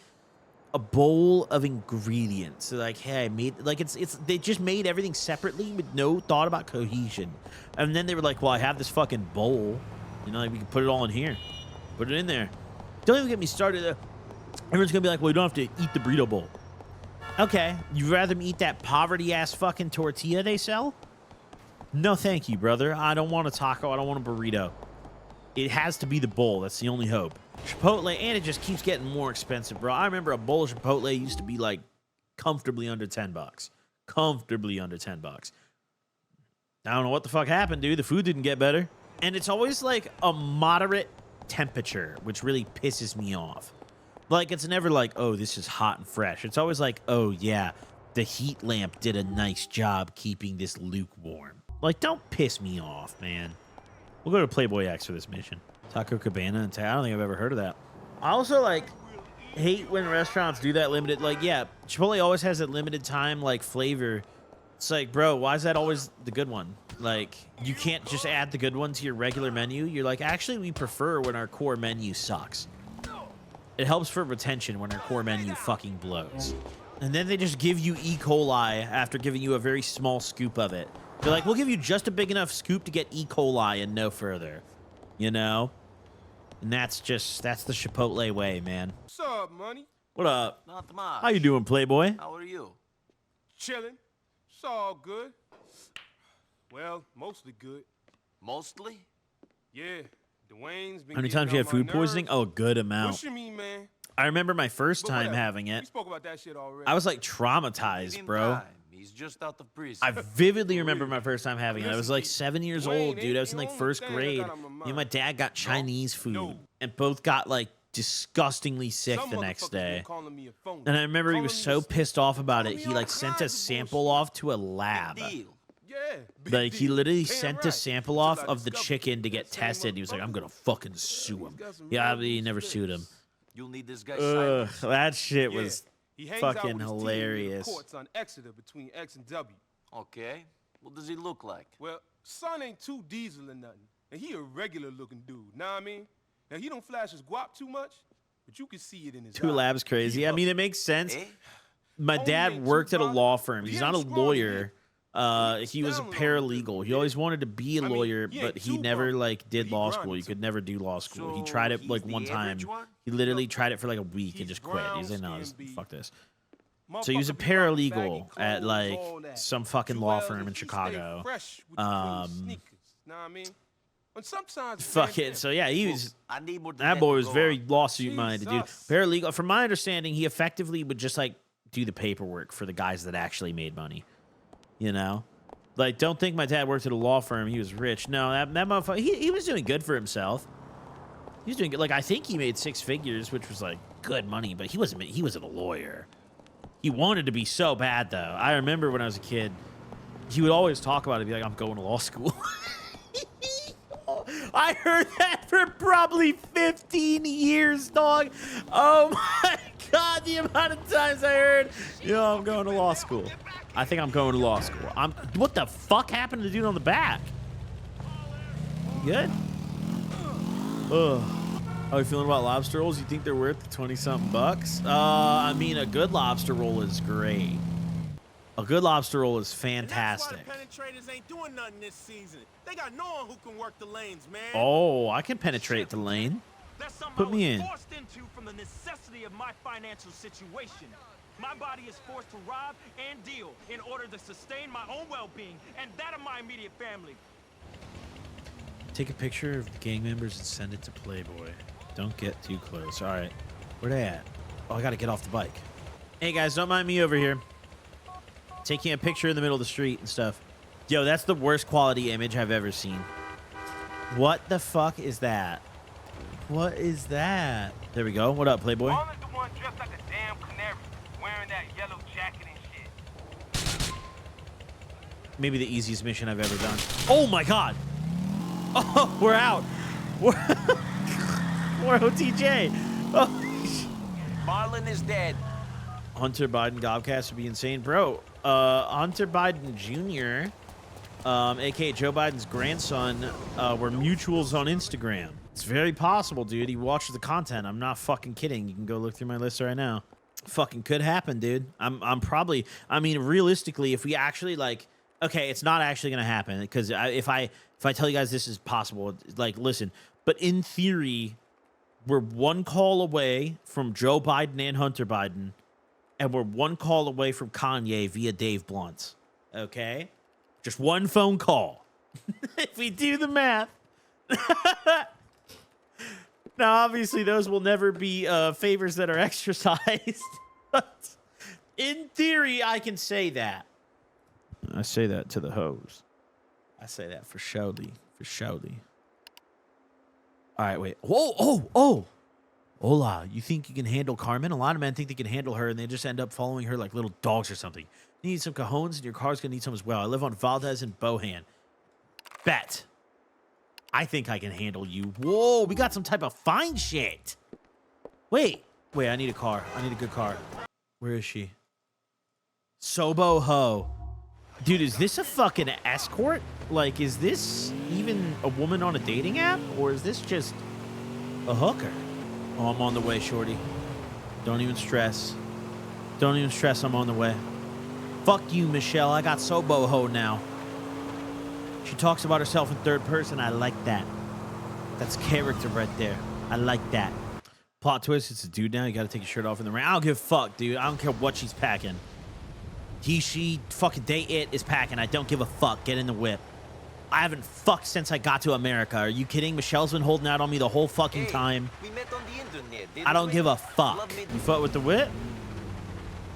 a bowl of ingredients. So like, hey, I made, like, they just made everything separately with no thought about cohesion. And then they were like, well, I have this fucking bowl. You know, like, we can put it all in here. Put it in there. Don't even get me started. Everyone's gonna be like, well, you don't have to eat the burrito bowl. Okay, you'd rather me eat that poverty-ass fucking tortilla they sell? No, thank you, brother. I don't want a taco. I don't want a burrito. It has to be the bowl. That's the only hope. Chipotle, and it just keeps getting more expensive, bro. I remember a bowl of Chipotle used to be like comfortably under $10. Comfortably under $10. I don't know what the fuck happened, dude. The food didn't get better. And it's always like a moderate temperature, which really pisses me off. Like, it's never like, oh, this is hot and fresh. It's always like, oh, yeah, the heat lamp did a nice job keeping this lukewarm. Like, don't piss me off, man. We'll go to Playboy X for this mission. Taco Cabana and I don't think I've ever heard of that. I also, like, hate when restaurants do that limited. Like, yeah, Chipotle always has that limited time, like, flavor. It's like, bro, why is that always the good one? Like, you can't just add the good one to your regular menu. You're like, actually, we prefer when our core menu sucks. It helps for retention when our core menu fucking blows. And then they just give you E. coli after giving you a very small scoop of it. They're like, we'll give you just a big enough scoop to get E. coli and no further. You know? And that's the Chipotle way, man.
What's up, money?
What up?
Not much.
How you doing, Playboy?
How are you?
Chilling. It's all good. Well, mostly good.
Mostly?
Yeah. Dwayne's been
How many
getting
times you
on
have
my
food poisoning?
nerves.
Oh, a good amount.
What you mean, man?
I remember my first
But
time
whatever.
having
We
it.
spoke about that shit already.
I was like traumatized, bro.
He's just out of prison.
I vividly remember my first time having it. I was like 7 years old, dude. I was in like first grade. Me and my dad got Chinese food and both got like disgustingly sick
Some
the next
motherfuckers been
day.
calling me a phony.
And I remember he
Calling
was
me
so
a
pissed off about
calling
it.
me
He
all
like sent a
kinds of
sample
bullshit.
off to a lab.
Deal.
Yeah. big
Like he
deal.
literally
Damn
sent a
right.
sample
Until
off
I
of the
discovered
chicken to
that
get
same
tested. He was like, I'm gonna
motherfucker.
fucking sue
He's
him.
got some
Yeah,
real
he
loose
never
lips.
sued him.
You'll need this guy
Ugh,
sideways.
that shit
Yeah.
was
He hangs out
fucking
with his team in the
hilarious.
courts on Exeter between X and W.
Okay. What does he look like?
Well, son ain't too diesel or nothing. And he a regular looking dude, know what I mean? Now he don't flash his guap too much, but you can see it in his
Two
eyes.
labs crazy. I mean, it makes sense.
Eh?
My
Only
dad
ain't
worked
too
at a
far,
law firm.
but
He's
he
not a
ain't strong
lawyer. He was a
down low.
paralegal. He always wanted to be a
I mean,
lawyer,
he
but
ain't
he
too
never
bumpy,
like
but
did
he
law
grinding
school. He
too.
could never do law school. He
So
tried it like
he's the
one time.
average one?
He literally tried it for like a week and
He's
just quit. He's like, no,
brown
this,
skin,
fuck this.
Motherfucker
So he was a
be rocking baggy
paralegal at
clothes,
like
all that.
some fucking law
Jewels
firm
and
in
he stay
Chicago.
fresh with the clean sneakers, know what I mean? And sometimes
Fuck it. So yeah, he was.
I need more than
That boy
to
was
go
very
on.
lawsuit minded, dude.
Jesus.
Paralegal. From my understanding, he effectively would just like do the paperwork for the guys that actually made money. You know, like don't think my dad worked at a law firm. He was rich. No, that motherfucker. He was doing good for himself. He was doing good. Like I think he made 6 figures, which was like good money. But he wasn't a lawyer. He wanted to be so bad though. I remember when I was a kid, he would always talk about it. Be like, I'm going to law school. I heard that for probably 15 years, dog. Oh my God, the amount of times I heard, I'm going to law school. I think I'm going to law school. What the fuck happened to the dude on the back? You good? Ugh. How are you feeling about lobster rolls? You think they're worth 20-something bucks? I mean, a good lobster roll is great. A good lobster roll is fantastic.
And that's why the penetrators ain't doing nothing this season. They got no one who can work the lanes, man.
Oh, I can penetrate the lane.
That's something
Put
I
me
was
in.
forced into from the necessity of my financial situation. My body is forced to rob and deal in order to sustain my own well-being and that of my immediate family.
Take a picture of the gang members and send it to Playboy. Don't get too close. All right. Where they at? Oh, I got to get off the bike. Hey, guys, don't mind me over here. Taking a picture in the middle of the street and stuff. Yo, that's the worst quality image I've ever seen. What the fuck is that? What is that? There we go. What up, Playboy?
All is the one dressed like a damn canary, wearing that yellow jacket and shit.
Maybe the easiest mission I've ever done. Oh, my God. Oh, we're out. We're OTJ. Oh,
Marlon is dead.
Hunter Biden Gobcast would be insane. Bro, Hunter Biden Jr., a.k.a. Joe Biden's grandson, were mutuals on Instagram. It's very possible, dude. He watches the content. I'm not fucking kidding. You can go look through my list right now. Fucking could happen, dude. I'm probably... I mean, realistically, if we actually, like... Okay, it's not actually going to happen, because if I tell you guys this is possible, like, listen. But in theory, we're one call away from Joe Biden and Hunter Biden, and we're one call away from Kanye via Dave Blunt. Okay? Just one phone call. If we do the math. Now, obviously, those will never be favors that are exercised. But in theory, I can say that. I say that to the hoes. I say that for surely. For surely. All right, wait. Whoa, Hola, you think you can handle Carmen? A lot of men think they can handle her, and they just end up following her like little dogs or something. You need some cajones, and your car's going to need some as well. I live on Valdez and Bohan. Bet. I think I can handle you. Whoa, we got some type of fine shit. Wait, I need a car. I need a good car. Where is she? Sobo Ho. Dude, is this a fucking escort? Like, is this even a woman on a dating app? Or is this just a hooker? Oh, I'm on the way, shorty. Don't even stress. Don't even stress, I'm on the way. Fuck you, Michelle. I got Sobo Ho now. She talks about herself in third person. I like that. That's character right there. I like that. Plot twist, it's a dude now. You gotta take your shirt off in the rain. I don't give a fuck, dude. I don't care what she's packing. He, she, fucking they, it is packing. I don't give a fuck. Get in the whip. I haven't fucked since I got to America. Are you kidding? Michelle's been holding out on me the whole fucking time.
We met on the internet.
I don't give a fuck. You fuck with the whip?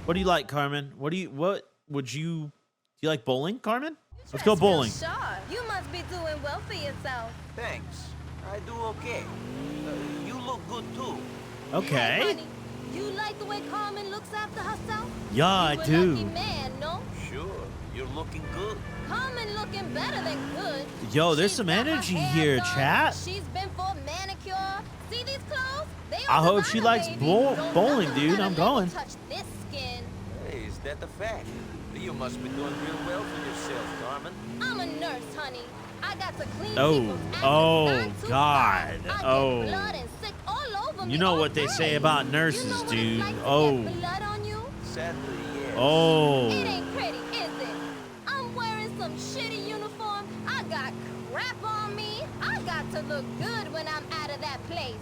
What do you like, Carmen? What would you... Do you like bowling, Carmen? Let's go bowling.
You must be doing well for yourself.
Thanks. I do okay. You look good too.
Okay.
Hey, honey, you like the way Carmen looks after herself?
Yeah, I
You a
do.
lucky man, no?
Sure, you're looking good.
Carmen looking better than good.
Yo, there's
She's
some
got her
energy
hair
here,
done.
chat.
She's been for a manicure. See these clothes? They
I
are
hope she
designer,
likes
baby. Don't
bowling,
nothing
dude.
gotta
I'm
never
going.
touch this skin.
Hey, is that a fact? You must be doing real well for yourself, Carmen.
I'm a nurse, honey. I got to clean
Oh,
people's acid
oh,
9 to 5.
God.
I get
Oh.
blood and sick all over me
You know
all
what they
day.
say about
You
nurses,
know what
dude.
it's like to
Oh.
get blood on you?
Sadly, yes.
Oh.
It ain't pretty, is it? I'm wearing some shitty uniform. I got crap on me. I got to look good when I'm out of that place.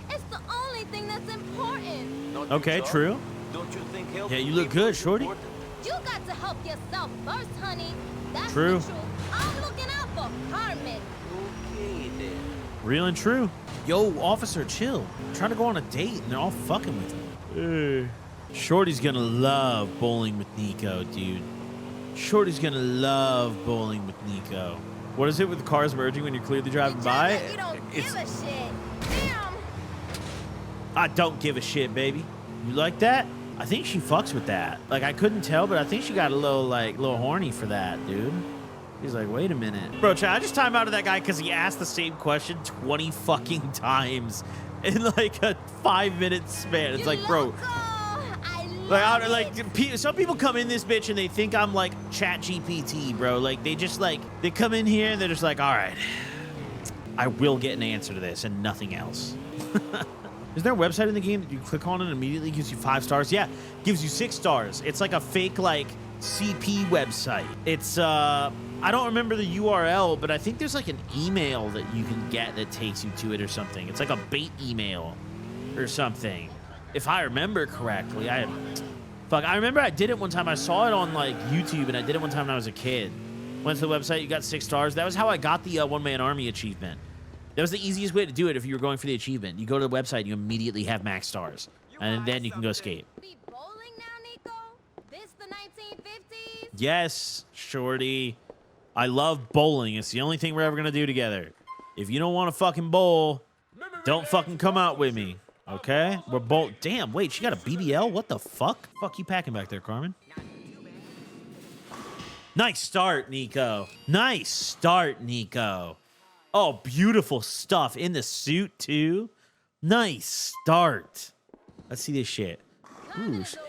It's the only thing that's important.
Don't you,
Okay,
Charlie?
true.
Don't you think help
Yeah, you look
people
good,
is
shorty.
important?
You got to help yourself first, honey. That's
True.
the truth. I'm looking out for Carmen.
Okay, then.
Real and true. Yo, officer, chill. I'm trying to go on a date, and they're all fucking with me. Shorty's gonna love bowling with Nico, dude. Shorty's gonna love bowling with Nico. What is it with the cars merging when you're clearly driving by?
You don't
It's
give a shit. Damn.
I don't give a shit, baby. You like that? I think she fucks with that. Like, I couldn't tell, but I think she got a little horny for that, dude. He's like, wait a minute. Bro, Chad, I just time out of that guy because he asked the same question 20 fucking times in like a 5-minute span. It's
You
like, bro,
loco. I
like,
love it.
some people come in this bitch and they think I'm like Chat GPT, bro. Like, they just like, they come in here and they're just like, all right, I will get an answer to this and nothing else. Is there a website in the game that you click on and immediately gives you 5 stars? Yeah, gives you 6 stars. It's like a fake like CP website. It's I don't remember the URL, but I think there's like an email that you can get that takes you to it or something. It's like a bait email or something. If I remember correctly. I remember I did it one time. I saw it on like YouTube and I did it one time when I was a kid. Went to the website, you got 6 stars. That was how I got the one-man army achievement. That was the easiest way to do it if you were going for the achievement. You go to the website, you immediately have max stars. And then you can go skate.
Be bowling now, Nico? This the 1950s?
Yes, shorty. I love bowling. It's the only thing we're ever going to do together. If you don't want to fucking bowl, don't fucking come out with me. Okay? We're bowl. Damn, wait, she got a BBL? What the fuck? Fuck you packing back there, Carmen? Nice start, Nico. Nice start, Nico. Oh, beautiful stuff in the suit, too. Nice start. Let's see this shit.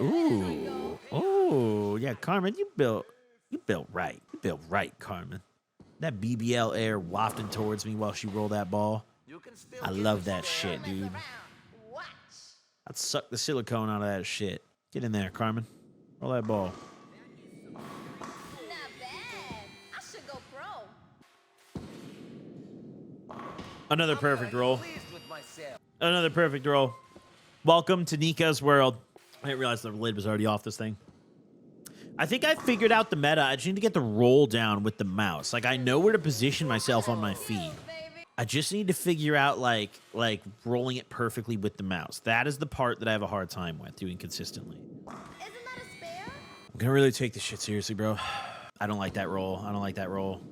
Ooh, yeah, Carmen, you built right. You built right, Carmen. That BBL air wafting towards me while she rolled that ball.
You can still
I
get
love
the
that
story.
shit, dude.
Watch.
I'd suck the silicone out of that shit. Get in there, Carmen. Roll that ball.
Not bad. I should go pro.
Another perfect roll.
Pleased with myself.
Another perfect roll. Welcome to Nika's world. I didn't realize the lid was already off this thing. I think I figured out the meta. I just need to get the roll down with the mouse. Like, I know where to position myself on my feet. I just need to figure out, like rolling it perfectly with the mouse. That is the part that I have a hard time with doing consistently.
Isn't that a spare?
I'm gonna really take this shit seriously, bro. I don't like that roll. I don't like that roll.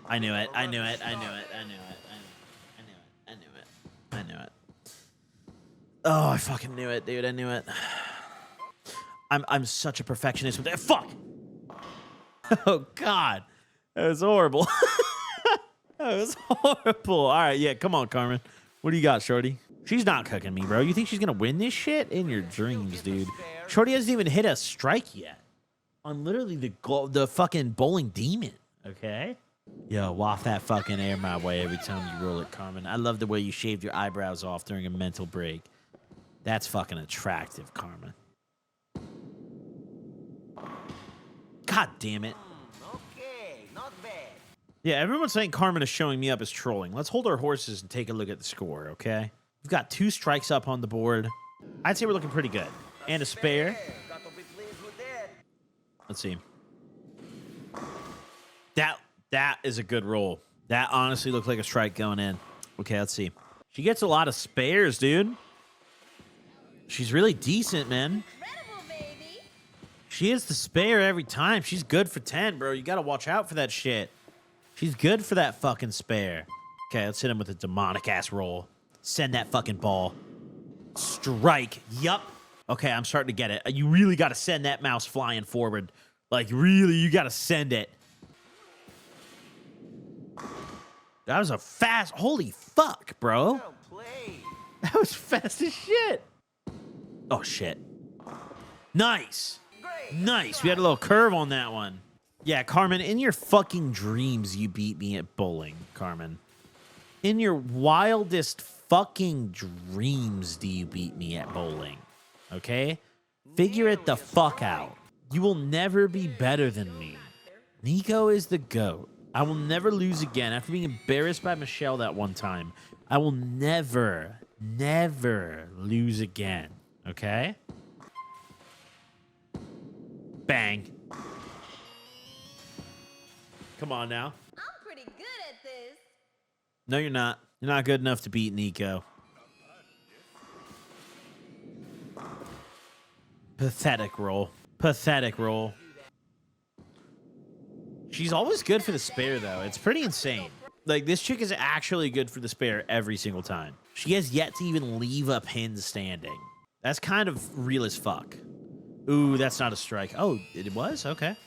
I knew it. I knew it. I knew it. I knew it. I knew it. I knew it. I knew it. Oh, I fucking knew it, dude. I knew it. I'm such a perfectionist with that. Fuck. Oh God, that was horrible. That was horrible. All right, yeah, come on, Carmen. What do you got, Shorty? She's not cooking me, bro. You think she's gonna win this shit? In your dreams, dude. Shorty hasn't even hit a strike yet on literally the fucking bowling demon. Okay. Yo, waft that fucking air my way every time you roll it, Carmen. I love the way you shaved your eyebrows off during a mental break. That's fucking attractive, Carmen. God damn it.
Okay, not bad.
Yeah, everyone's saying Carmen is showing me up as trolling. Let's hold our horses and take a look at the score, okay? We've got 2 strikes up on the board. I'd say we're looking pretty good. And a spare.
Got to be pleased with that.
Let's see. That is a good roll. That honestly looked like a strike going in. Okay, let's see. She gets a lot of spares, dude. She's really decent, man.
Incredible, baby.
She is the spare every time. She's good for 10, bro. You got to watch out for that shit. She's good for that fucking spare. Okay, let's hit him with a demonic-ass roll. Send that fucking ball. Strike. Yup. Okay, I'm starting to get it. You really got to send that mouse flying forward. Like, really, you got to send it. That was a fast... Holy fuck, bro.
Well played.
That was fast as shit. Oh, shit. Nice. Nice. We had a little curve on that one. Yeah, Carmen, in your fucking dreams, you beat me at bowling, Carmen. In your wildest fucking dreams do you beat me at bowling. Okay? Figure it the fuck out. You will never be better than me. Nico is the GOAT. I will never lose again. After being embarrassed by Michelle that one time, I will never lose again. Okay? Bang. Come on now.
I'm pretty good at this.
No, you're not. You're not good enough to beat Nico. Pathetic roll. Pathetic roll. She's always good for the spare, though. It's pretty insane. Like, this chick is actually good for the spare every single time. She has yet to even leave a pin standing. That's kind of real as fuck. Ooh, that's not a strike. Oh, it was? Okay. I feel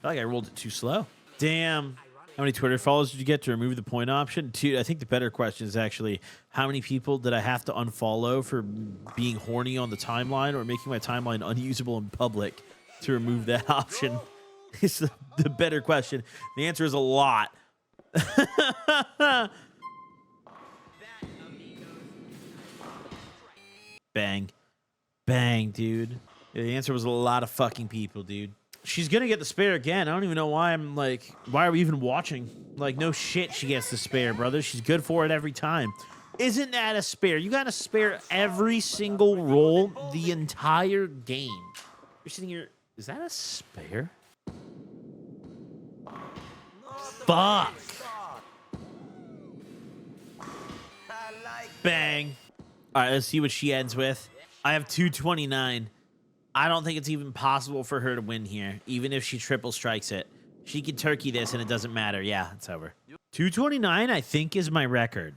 like I rolled it too slow. Damn. How many Twitter follows did you get to remove the point option? Dude, I think the better question is actually, how many people did I have to unfollow for being horny on the timeline or making my timeline unusable in public to remove that option? It's the better question. The answer is a lot. Bang. Bang, dude. Yeah, the answer was a lot of fucking people, dude. She's gonna get the spare again. I don't even know why I'm like, why are we even watching? Like, no shit she gets the spare, brother. She's good for it every time. Isn't that a spare? You got to spare every single roll the entire game. You're sitting here, is that a spare? Fuck. Bang. All right, let's see what she ends with. I have 229. I don't think it's even possible for her to win here, even if she triple strikes it. She can turkey this and it doesn't matter. Yeah, it's over. 229, I think, is my record.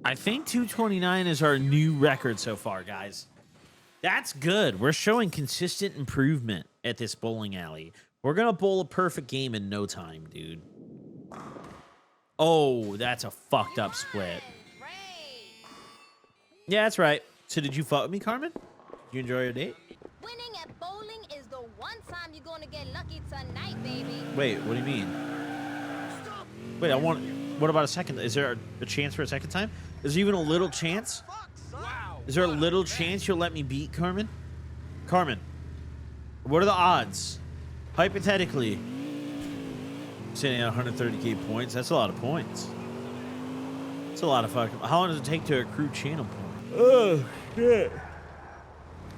I think 229 is our new record so far, guys. That's good. We're showing consistent improvement at this bowling alley. We're going to bowl a perfect game in no time, dude. Oh, that's a fucked up split. Yeah, that's right. So did you fuck with me, Carmen? Did you enjoy your date?
Winning at bowling is the one time you're gonna get lucky tonight, baby.
Wait, what do you mean? Wait, what about a second? Is there a chance for a second time? Is there even a little chance? Is there a little chance you'll let me beat Carmen? Carmen, what are the odds? Hypothetically, sitting at 130k points, that's a lot of points. That's a lot of fucking... How long does it take to accrue channel points? Oh, shit.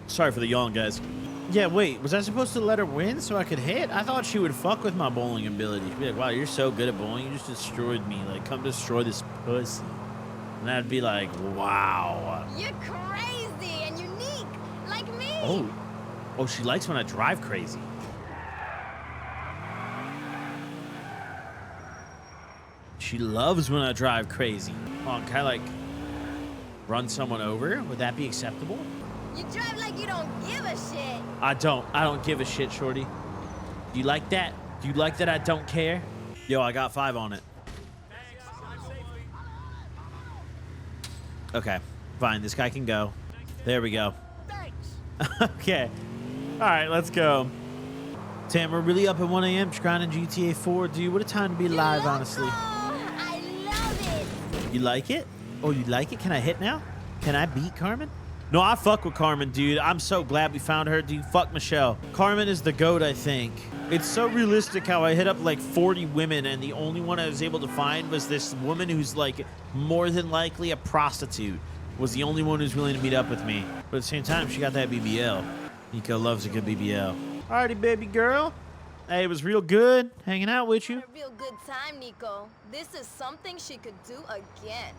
Sorry for the yawn, guys. Yeah, wait, was I supposed to let her win so I could hit? I thought she would fuck with my bowling ability. She'd be like, wow, you're so good at bowling. You just destroyed me. Like, come destroy this pussy. And I'd be like, wow.
You're crazy and unique, like me.
Oh, she likes when I drive crazy. She loves when I drive crazy. Oh, can I, like, run someone over? Would that be acceptable?
You drive like you don't give a shit.
I don't give a shit, shorty. Do you like that? Do you like that I don't care? Yo, I got 5 on it. Okay, fine. This guy can go. There we go. Okay. All right, let's go. Tam, we're really up at 1 a.m. just grinding GTA 4. Dude, what a time to be alive, honestly.
I love it.
You like it? Oh, you like it? Can I hit now? Can I beat Carmen? No, I fuck with Carmen, dude. I'm so glad we found her, dude. Fuck Michelle. Carmen is the GOAT, I think. It's so realistic how I hit up like 40 women and the only one I was able to find was this woman who's like more than likely a prostitute. Was the only one who's willing to meet up with me. But at the same time, she got that BBL. Nico loves a good BBL. Alrighty, baby girl. Hey, it was real good hanging out with you.
Had a real good time, Nico. This is something she could do again.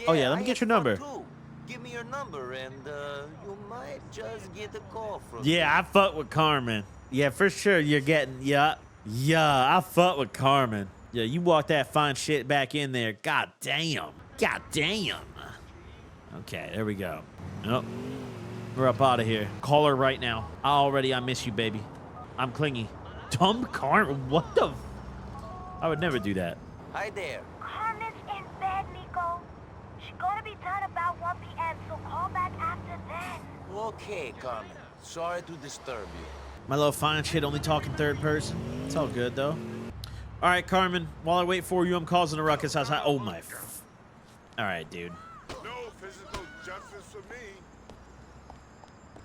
Oh, yeah, let me
I
get
had
your
fun
number.
too. Give me your number and you might just get a call from
Yeah, I fuck with Carmen. Yeah, for sure you're getting, yeah, I fuck with Carmen. Yeah, you walk that fine shit back in there. God damn. God damn. Okay, there we go. Nope. We're up out of here. Call her right now. I miss you, baby. I'm clingy. Dumb Carmen. What the? I would never do that.
Hi there.
Carmen's in bed, Nico. She's gonna be done about 1 p.m., so call back after then.
Okay, Carmen. Sorry to disturb you.
My little fine shit only talking third person. It's all good, though. All right, Carmen. While I wait for you, I'm causing a ruckus outside. Oh, my. All right, dude.
No physical justice for me.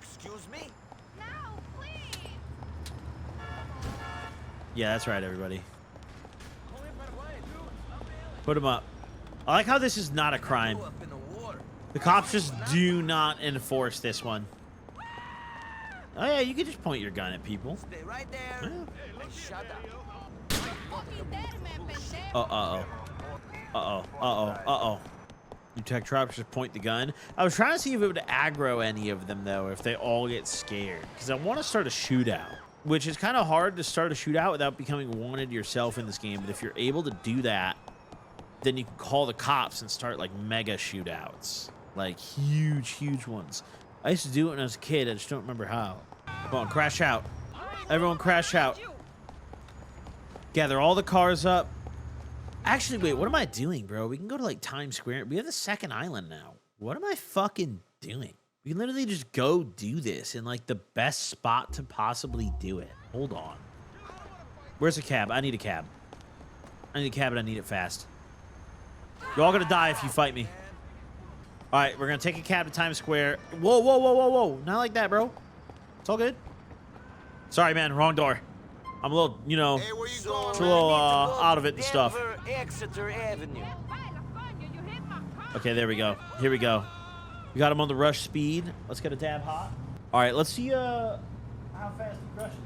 Excuse me?
No, please.
Yeah, that's right, everybody. Put him up. I like how this is not a crime.
Up in the water.
The cops just do not enforce this one. Oh, yeah, you can just point your gun at people.
Stay right there.
Yeah.
And shut up.
Uh-oh. Uh-oh. Uh-oh. Uh-oh. You tech traps just point the gun. I was trying to see if it would aggro any of them, though, if they all get scared. Because I want to start a shootout, which is kind of hard to start a shootout without becoming wanted yourself in this game. But if you're able to do that, then you can call the cops and start, like, mega shootouts. Like, huge, huge ones. I used to do it when I was a kid. I just don't remember how. Come on, crash out. Everyone crash out. Gather all the cars up. Actually, wait, what am I doing, bro? We can go to, like, Times Square. We have the second island now. What am I fucking doing? We can literally just go do this in, like, the best spot to possibly do it. Hold on. Where's a cab? I need a cab. I need a cab, and I need it fast. You're all gonna die if you fight me. All right, we're gonna take a cab to Times Square. Whoa, whoa, whoa, whoa, whoa. Not like that, bro. It's all good. Sorry, man. Wrong door. I'm a little, you know,
Hey, where you
So,
going,
a little
I need to go
out
to
of it and stuff.
Denver, Exeter Avenue.
Okay, there we go. Here we go. We got him on the rush speed. Let's get a dab hot. All right, let's see how fast he rushes.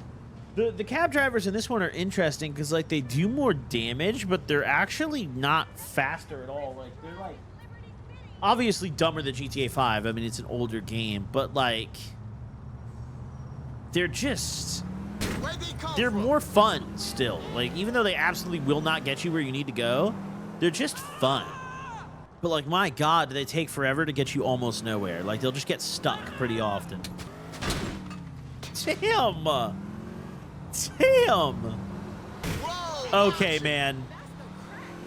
The cab drivers in this one are interesting because, like, they do more damage, but they're actually not faster at all. Like, they're, like, obviously dumber than GTA 5. I mean, it's an older game, but, like, they're just... They're more fun still. Like, even though they absolutely will not get you where you need to go, they're just fun. But, like, my God, do they take forever to get you almost nowhere. Like, they'll just get stuck pretty often. Damn! Damn! Okay, man.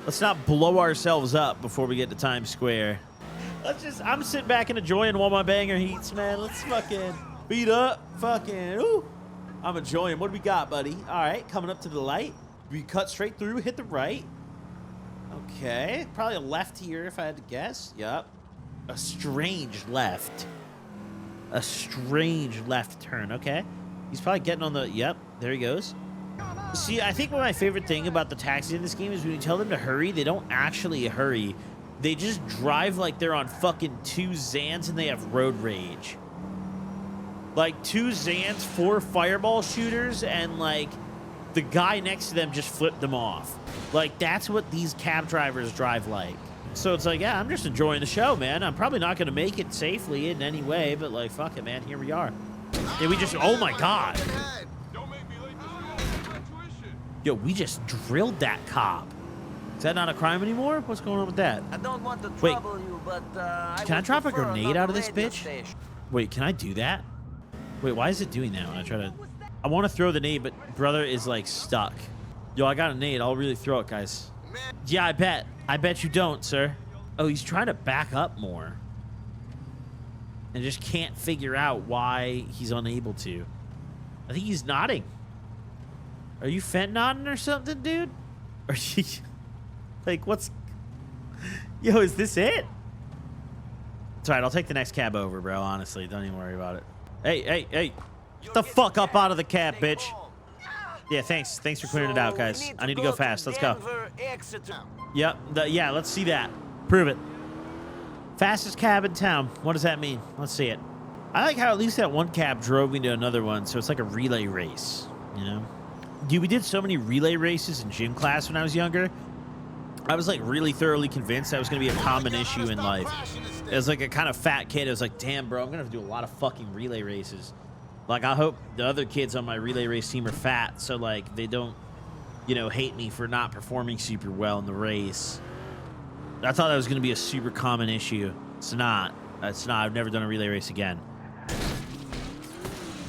Let's not blow ourselves up before we get to Times Square. I'm sitting back and enjoying while my banger heats, man. Let's fucking beat up. Fucking, ooh. I'm enjoying. What do we got, buddy? All right, coming up to the light. We cut straight through, hit the right. Okay, probably a left here if I had to guess. Yup. A strange left. A strange left turn. Okay. He's probably getting on the... Yep, there he goes. See, I think one of my favorite thing about the taxis in this game is when you tell them to hurry, they don't actually hurry. They just drive like they're on fucking 2 Xans and they have road rage. like 2 Zans, 4 fireball shooters, and like the guy next to them just flipped them off. Like that's what these cab drivers drive like. So it's like, yeah, I'm just enjoying the show, man. I'm probably not going to make it safely in any way, but like, fuck it, man. Here we are. Yeah, we just, oh my God. Yo, we just drilled that cop. Is that not a crime anymore? What's going on with that?
I don't want to
Wait,
trouble you, but
can I drop a
prefer
grenade
another
out of this
radio
bitch?
station.
Wait, can I do that? Wait, why is it doing that when I try to... I want to throw the nade, but brother is like stuck. Yo, I got a nade. I'll really throw it, guys. Yeah, I bet. I bet you don't, sir. Oh, he's trying to back up more. And just can't figure out why he's unable to. I think he's nodding. Are you fent nodding or something, dude? Are you... Like, what's... Yo, is this it? It's all right. I'll take the next cab over, bro. Honestly, don't even worry about it. Hey, hey, hey. Get the fuck up out of the cab, bitch. Yeah, thanks. Thanks for clearing it out, guys. I need to go fast. Let's go. Yep. Yeah, let's see that. Prove it. Fastest cab in town. What does that mean? Let's see it. I like how at least that one cab drove me to another one, so it's like a relay race, you know? Dude, we did so many relay races in gym class when I was younger. I was like really thoroughly convinced that was going to be a common issue in life. As like a kind of fat kid, I was like, damn, bro, I'm going to have to do a lot of fucking relay races. Like, I hope the other kids on my relay race team are fat, so like they don't, you know, hate me for not performing super well in the race. I thought that was going to be a super common issue. It's not. It's not. I've never done a relay race again.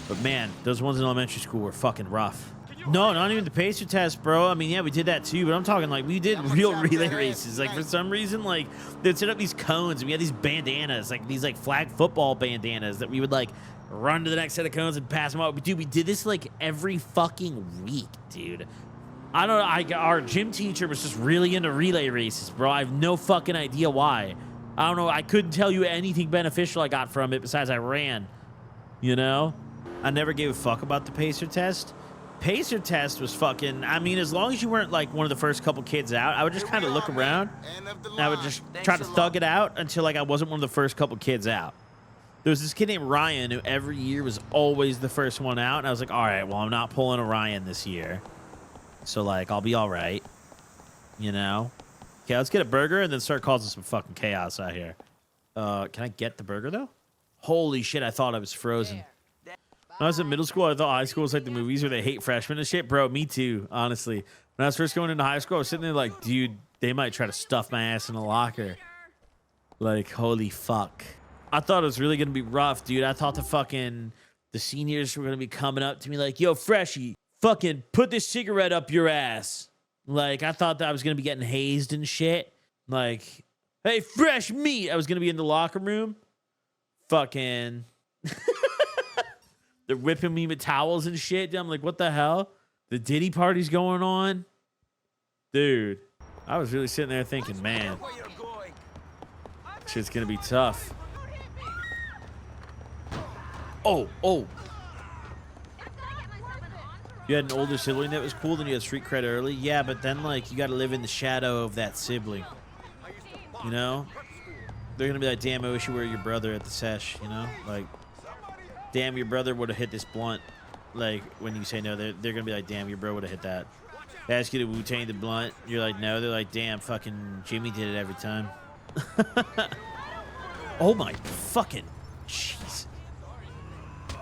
But man, those ones in elementary school were fucking rough. No, not even the pacer test, bro. I mean, yeah, we did that too, but I'm talking like we did real relay races. Like for some reason, like they'd set up these cones and we had these bandanas, like these like flag football bandanas that we would like run to the next set of cones and pass them out. But dude, we did this like every fucking week, dude. I don't know. Our gym teacher was just really into relay races, bro. I have no fucking idea why. I don't know. I couldn't tell you anything beneficial I got from it besides I ran, you know? I never gave a fuck about the pacer test. Pacer test was fucking, I mean, as long as you weren't like one of the first couple kids out, I would just kind of look around and I would just try to thug it out until like I wasn't one of the first couple kids out. There was this kid named Ryan who every year was always the first one out. And I was like, all right, well, I'm not pulling a Ryan this year. So like, I'll be all right, you know? Okay, let's get a burger and then start causing some fucking chaos out here. Can I get the burger though? Holy shit, I thought I was frozen. When I was in middle school, I thought high school was like the movies where they hate freshmen and shit. Bro, me too, honestly. When I was first going into high school, I was sitting there like, dude, they might try to stuff my ass in a locker. Like, holy fuck. I thought it was really going to be rough, dude. I thought the seniors were going to be coming up to me like, yo, freshie, fucking put this cigarette up your ass. Like, I thought that I was going to be getting hazed and shit. Like, hey, fresh meat. I was going to be in the locker room. Fucking... They're whipping me with towels and shit. I'm like, what the hell? The Diddy party's going on? Dude, I was really sitting there thinking, man, shit's going to be tough. Oh. You had an older sibling that was cool, then you had street cred early? Yeah, but then, like, you got to live in the shadow of that sibling. You know? They're going to be like, damn, I wish you were your brother at the sesh, you know? Like... Damn, your brother would have hit this blunt. Like, when you say no, they're going to be like, damn, your bro would have hit that. They ask you to Wu-Tang the blunt. You're like, no. They're like, damn, fucking Jimmy did it every time. Oh, my fucking jeez.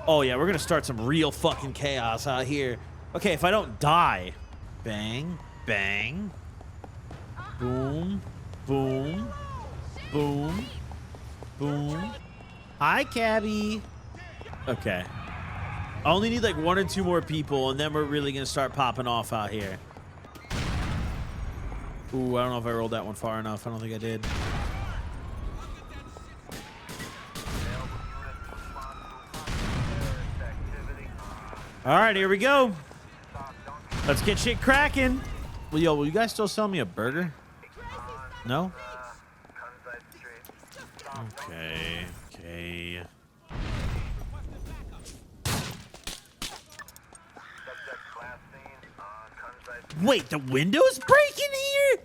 Oh, yeah, we're going to start some real fucking chaos out here. Okay, if I don't die. Bang, bang. Boom, boom, boom, boom. Hi, cabbie. Okay. I only need like 1 or 2 more people, and then we're really going to start popping off out here. Ooh, I don't know if I rolled that one far enough. I don't think I did. All right, here we go. Let's get shit cracking. Well, yo, will you guys still sell me a burger? No? Okay. Wait, the windows break in here?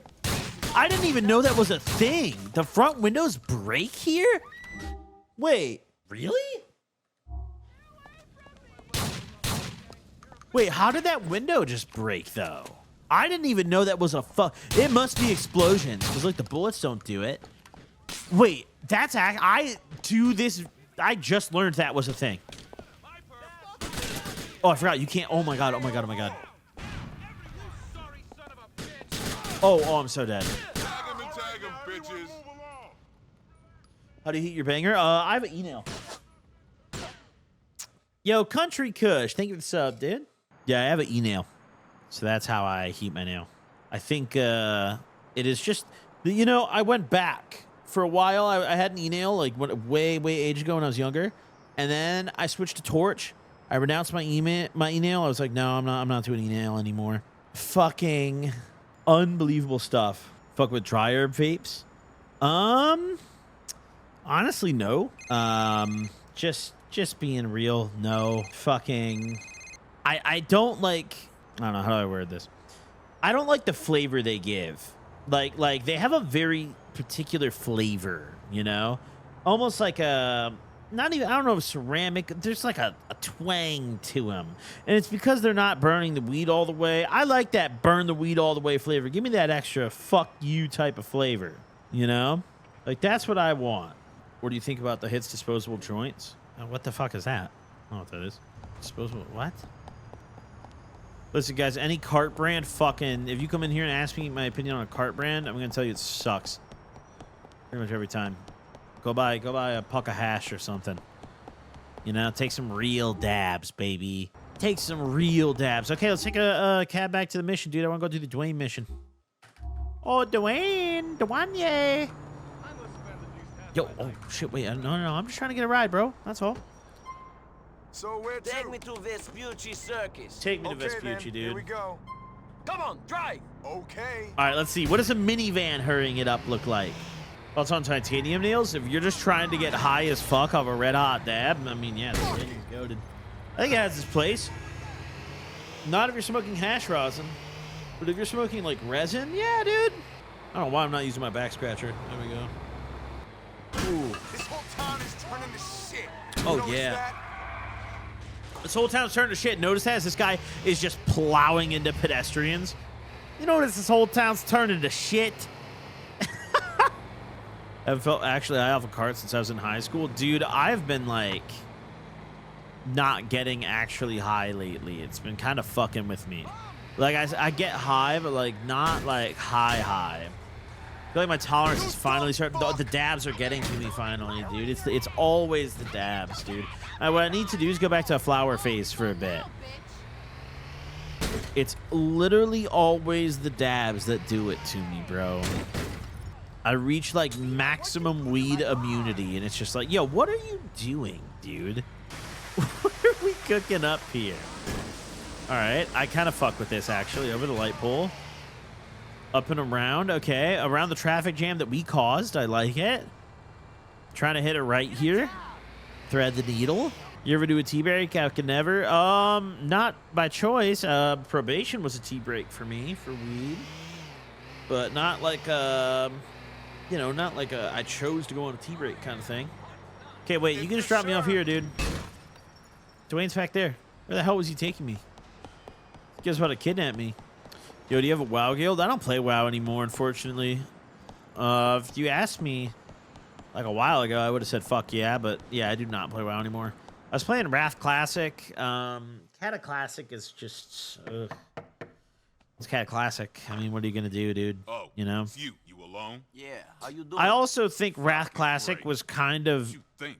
I didn't even know that was a thing. The front windows break here? Wait, really? Wait, how did that window just break, though? I didn't even know that was a fuck. It must be explosions, because, look, the bullets don't do it. Wait, that's... I just learned that was a thing. Oh, I forgot. You can't... Oh, my God. Oh, my God. Oh, my God. Oh, I'm so dead. How do you heat your banger? I have an email. Yo, Country Kush. Thank you for the sub, dude. Yeah, I have an email. So that's how I heat my nail. I think it is just... You know, I went back. For a while, I had an email, like, way age ago when I was younger. And then I switched to Torch. I renounced my email. I was like, no, I'm not doing email anymore. Fucking unbelievable stuff. Fuck with dry herb vapes. Honestly, no. Just being real, no. Fucking... I don't like... I don't know, how do I word this? I don't like the flavor they give. Like they have a very particular flavor, you know? Almost like a... Not even... I don't know if ceramic... There's like a twang to them. And it's because they're not burning the weed all the way. I like that burn the weed all the way flavor. Give me that extra fuck you type of flavor, you know? Like, that's what I want. What do you think about the Hits disposable joints? What the fuck is that? I don't know what that is. Disposable... What? Listen, guys, any cart brand fucking... If you come in here and ask me my opinion on a cart brand, I'm going to tell you it sucks. Pretty much every time. Go buy a puck of hash or something. You know, take some real dabs, baby. Take some real dabs. Okay, let's take a cab back to the mission, dude. I want to go do the Dwayne mission. Oh, Dwayne. Dwayne. Yo, oh, shit, wait. No. I'm just trying to get a ride, bro. That's all.
So where to?
Take me to Vespucci Circus.
Take me to Vespucci, dude.
Here we go.
Come on, drive.
Okay.
All right, let's see. What does a minivan hurrying it up look like? Well, it's on titanium nails. If you're just trying to get high as fuck off a red hot dab, I mean, yeah, titanium's goated. I think it has its place. Not if you're smoking hash rosin, but if you're smoking like resin, yeah, dude. I don't know why I'm not using my back scratcher. There we go. Ooh.
This whole town is turning to shit.
Oh,
Notice
yeah.
that?
This whole town's turning to shit. Notice that this guy is just plowing into pedestrians. You notice this whole town's turning to shit. Actually, I have a cart since I was in high school. Dude, I've been, like, not getting actually high lately. It's been kind of fucking with me. Like, I get high, but, like, not, like, high. I feel like my tolerance is finally starting. The dabs are getting to me finally, dude. It's always the dabs, dude. What I need to do is go back to a flower phase for a bit. It's literally always the dabs that do it to me, bro. I reach, like, maximum weed immunity, and it's just like, yo, what are you doing, dude? What are we cooking up here? All right, I kind of fuck with this, actually. Over the light pole. Up and around. Okay, around the traffic jam that we caused. I like it. Trying to hit it right here. Thread the needle. You ever do a tea break? I can never. Not by choice. Probation was a tea break for me for weed. But not like, you know, not like I chose to go on a tea break kind of thing. Okay, wait, you can just drop me off here, dude. Dwayne's back there. Where the hell was he taking me? He was about to kidnap me. Yo, do you have a WoW guild? I don't play WoW anymore, unfortunately. If you asked me like a while ago, I would have said fuck yeah, but yeah, I do not play WoW anymore. I was playing Wrath Classic. Cata Classic is just... It's Cata Classic. I mean, what are you going to do, dude?
Oh,
you know?
You alone?
Yeah, how you doing?
I also think Wrath Classic was kind of...
You think?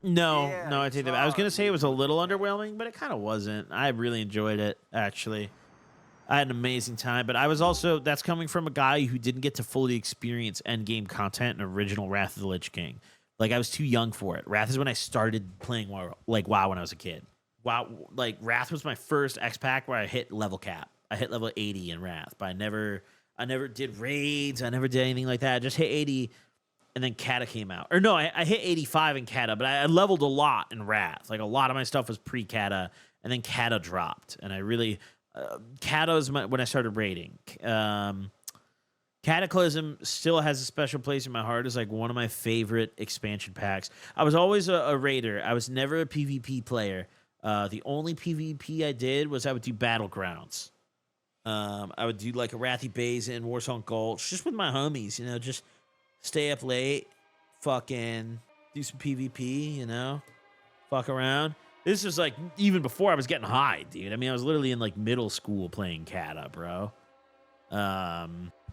No,
Yeah,
no, I take that. I was going to say it was a little underwhelming, but it kind of wasn't. I really enjoyed it, actually. I had an amazing time, but I was also... That's coming from a guy who didn't get to fully experience endgame content and original Wrath of the Lich King. Like, I was too young for it. Wrath is when I started playing WoW, like WoW when I was a kid. WoW, like, Wrath was my first X-Pack where I hit level cap. I hit level 80 in Wrath, but I never did raids. I never did anything like that. I just hit 80, and then Cata came out. Or no, I hit 85 in Cata, but I leveled a lot in Wrath. Like, a lot of my stuff was pre-Cata, and then Cata dropped. And I really... Cata was when I started raiding. Cataclysm still has a special place in my heart. It's like one of my favorite expansion packs. I was always a raider. I was never a PvP player. The only PvP I did was I would do Battlegrounds. I would do like Arathi Basin, Warsong Gulch, just with my homies, you know, just stay up late, fucking do some PvP, you know, fuck around. This was like even before I was getting high, dude. I mean, I was literally in like middle school playing Kata, bro.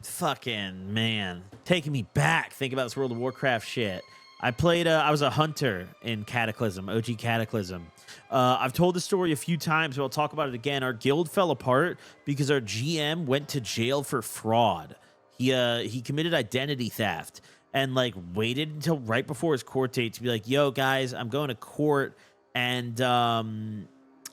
Fucking man, taking me back. Think about this World of Warcraft shit. I played, I was a hunter in Cataclysm, OG Cataclysm. I've told the story a few times, but I'll talk about it again. Our guild fell apart because our GM went to jail for fraud. He committed identity theft and like waited until right before his court date to be like, yo guys, I'm going to court and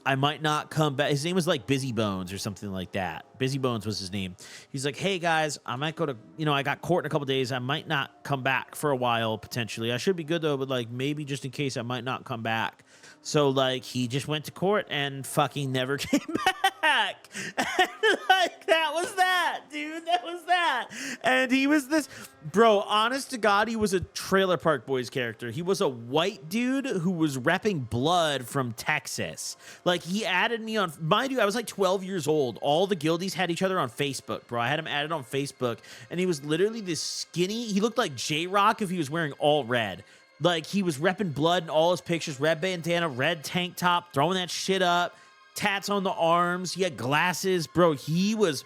I might not come back. His name was like Busy Bones or something like that. Busy Bones was his name. He's like, hey guys, I might go to, you know, I got court in a couple days. I might not come back for a while potentially. I should be good though, but like maybe just in case I might not come back. So like he just went to court and fucking never came back. And like that was that, dude. That was that. And he was this, bro, honest to God, he was a Trailer Park Boys character. He was a white dude who was repping blood from Texas. Like he added me on, mind you, I was like 12 years old. All the guildies had each other on Facebook, bro. I had him added on Facebook and he was literally this skinny, he looked like J-Rock if he was wearing all red. Like he was repping blood in all his pictures, red bandana, red tank top, throwing that shit up, tats on the arms. He had glasses, bro. He was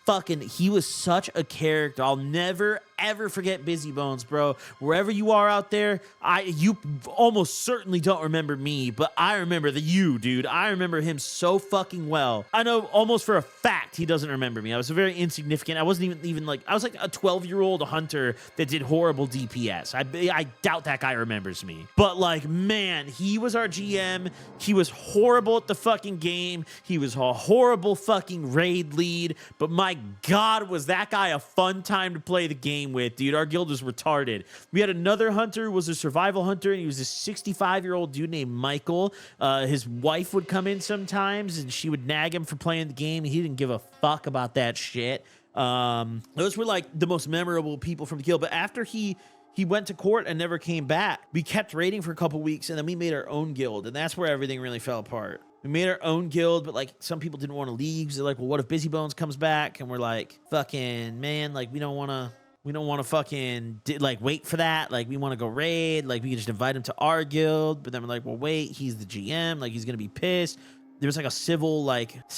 such a character. I'll never, ever forget Busy Bones, bro. Wherever you are out there, you almost certainly don't remember me, but I remember you, dude. I remember him so fucking well. I know almost for a fact he doesn't remember me. I was a very insignificant. I wasn't even like, I was like a 12-year-old hunter that did horrible DPS. I doubt that guy remembers me. But like, man, he was our GM. He was horrible at the fucking game. He was a horrible fucking raid lead. But my God, was that guy a fun time to play the game with, dude. Our guild was retarded. We had another hunter who was a survival hunter, and he was a 65-year-old dude named Michael. His wife would come in sometimes, and she would nag him for playing the game. He didn't give a fuck about that shit. Those were like the most memorable people from the guild. But after he went to court and never came back, we kept raiding for a couple weeks, and then we made our own guild, and that's where everything really fell apart. We made our own guild, but like some people didn't want to leave. So they're like, well, what if Busy Bones comes back? And we're like, fucking man, like we don't want to fucking like wait for that. Like we want to go raid. Like we can just invite him to our guild. But then we're like, well, wait, he's the GM. Like he's gonna be pissed. There was like a civil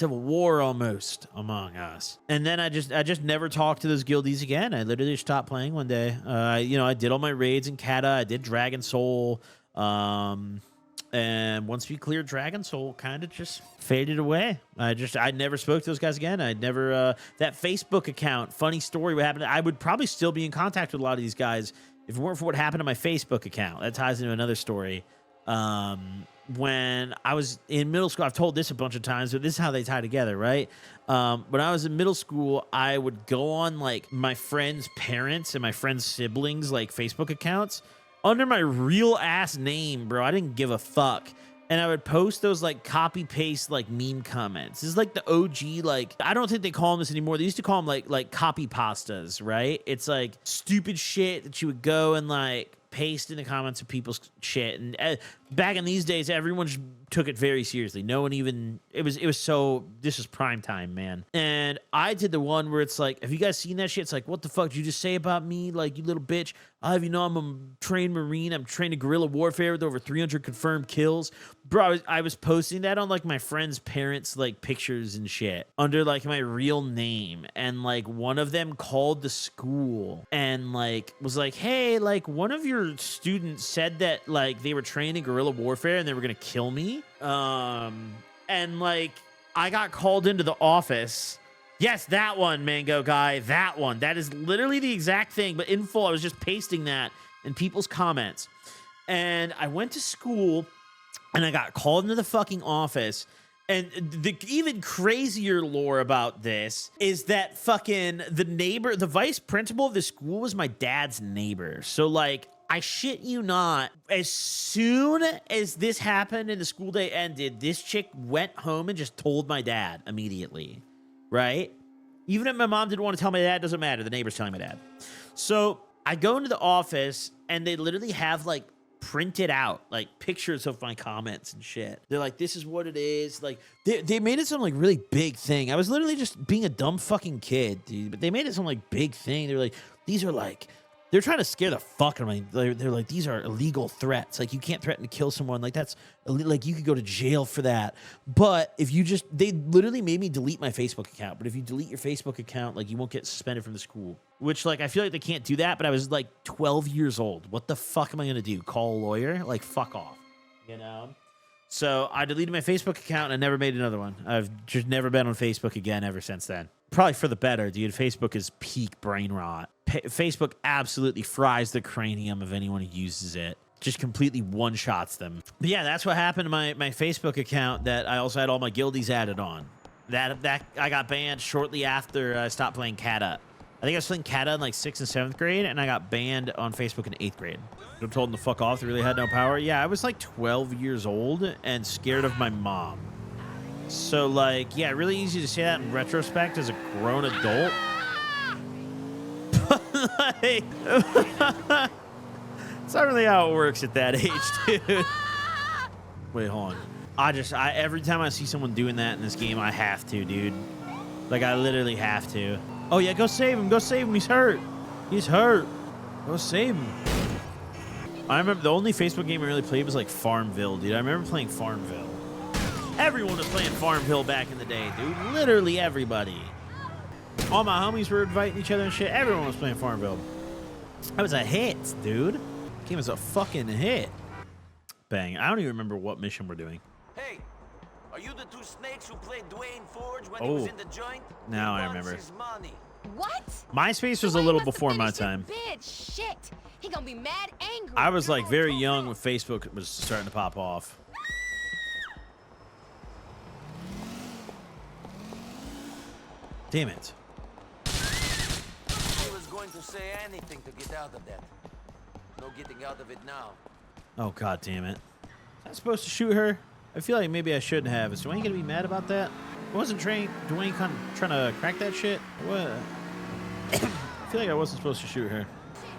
war almost among us. And then I just never talked to those guildies again. I literally stopped playing one day. I did all my raids in Kata. I did Dragon Soul. And once we cleared Dragon Soul, kind of just faded away. I never spoke to those guys again. I never, that Facebook account, funny story, what happened, I would probably still be in contact with a lot of these guys if it weren't for what happened to my Facebook account. That ties into another story. When I was in middle school, I've told this a bunch of times, but this is how they tie together, right? When I was in middle school, I would go on like my friends' parents and my friends' siblings, like Facebook accounts, under my real ass name, bro. I didn't give a fuck. And I would post those like copy paste like meme comments. This is like the OG, like I don't think they call them this anymore. They used to call them like copy pastas, right? It's like stupid shit that you would go and like paste in the comments of people's shit. And back in these days, everyone just took it very seriously. No one even, it was so, this is prime time, man. And I did the one where it's like, have you guys seen that shit? It's like, what the fuck did you just say about me? Like, you little bitch. I'll have you know I'm a trained Marine. I'm trained in guerrilla warfare with over 300 confirmed kills. Bro, I was posting that on like my friends' parents' like pictures and shit under like my real name. And like one of them called the school and like was like, hey, like one of your students said that like they were trained in guerrilla warfare and they were gonna kill me. And like I got called into the office. Yes, that one, Mango Guy, that one. That is literally the exact thing, but in full. I was just pasting that in people's comments. And I went to school and I got called into the fucking office. And the even crazier lore about this is that fucking the vice principal of the school was my dad's neighbor. So like, I shit you not, as soon as this happened and the school day ended, this chick went home and just told my dad immediately, right? Even if my mom didn't want to tell my dad, it doesn't matter. The neighbor's telling my dad. So I go into the office and they literally have like printed out like pictures of my comments and shit. They're like, this is what it is. Like they made it some like really big thing. I was literally just being a dumb fucking kid, dude. But they made it some like big thing. They're like, these are like, they're trying to scare the fuck out of me. They're like, these are illegal threats. Like, you can't threaten to kill someone. Like, that's like, you could go to jail for that. But if you just, they literally made me delete my Facebook account. But if you delete your Facebook account, like, you won't get suspended from the school. Which, like, I feel like they can't do that. But I was like 12 years old. What the fuck am I gonna do? Call a lawyer? Like, fuck off. You know? So I deleted my Facebook account and I never made another one. I've just never been on Facebook again ever since then. Probably for the better, dude. Facebook is peak brain rot. Facebook absolutely fries the cranium of anyone who uses it. Just completely one-shots them. But yeah, that's what happened to my Facebook account that I also had all my guildies added on. That I got banned shortly after I stopped playing Kata. I think I was playing Kata in like 6th and 7th grade, and I got banned on Facebook in 8th grade. I told them to fuck off. They really had no power. Yeah, I was like 12 years old and scared of my mom. So, like, yeah, really easy to say that in retrospect as a grown adult. Like, it's not really how it works at that age, dude. Wait, hold on. Every time I see someone doing that in this game, I have to, dude. Like, I literally have to. Oh, yeah, go save him. Go save him. He's hurt. He's hurt. Go save him. I remember the only Facebook game I really played was, like, Farmville, dude. I remember playing Farmville. Everyone was playing Farmville back in the day, dude. Literally everybody. All my homies were inviting each other and shit. Everyone was playing Farmville. That was a hit, dude. Game was a fucking hit. Bang. I don't even remember what mission we're doing.
Hey, are you the two snakes who played Dwayne Forge when he was in the joint?
Now I remember.
What?
MySpace was a little before my time.
Bitch, shit. He gonna be mad angry.
I was like very young when Facebook was starting to pop off. Damn it.
He was going to say anything to get out of that. No getting out of it now.
Oh, god damn it. Was I supposed to shoot her? I feel like maybe I shouldn't have. Is Dwayne gonna be mad about that? Wasn't Dwayne kind of trying to crack that shit? What? I feel like I wasn't supposed to shoot her.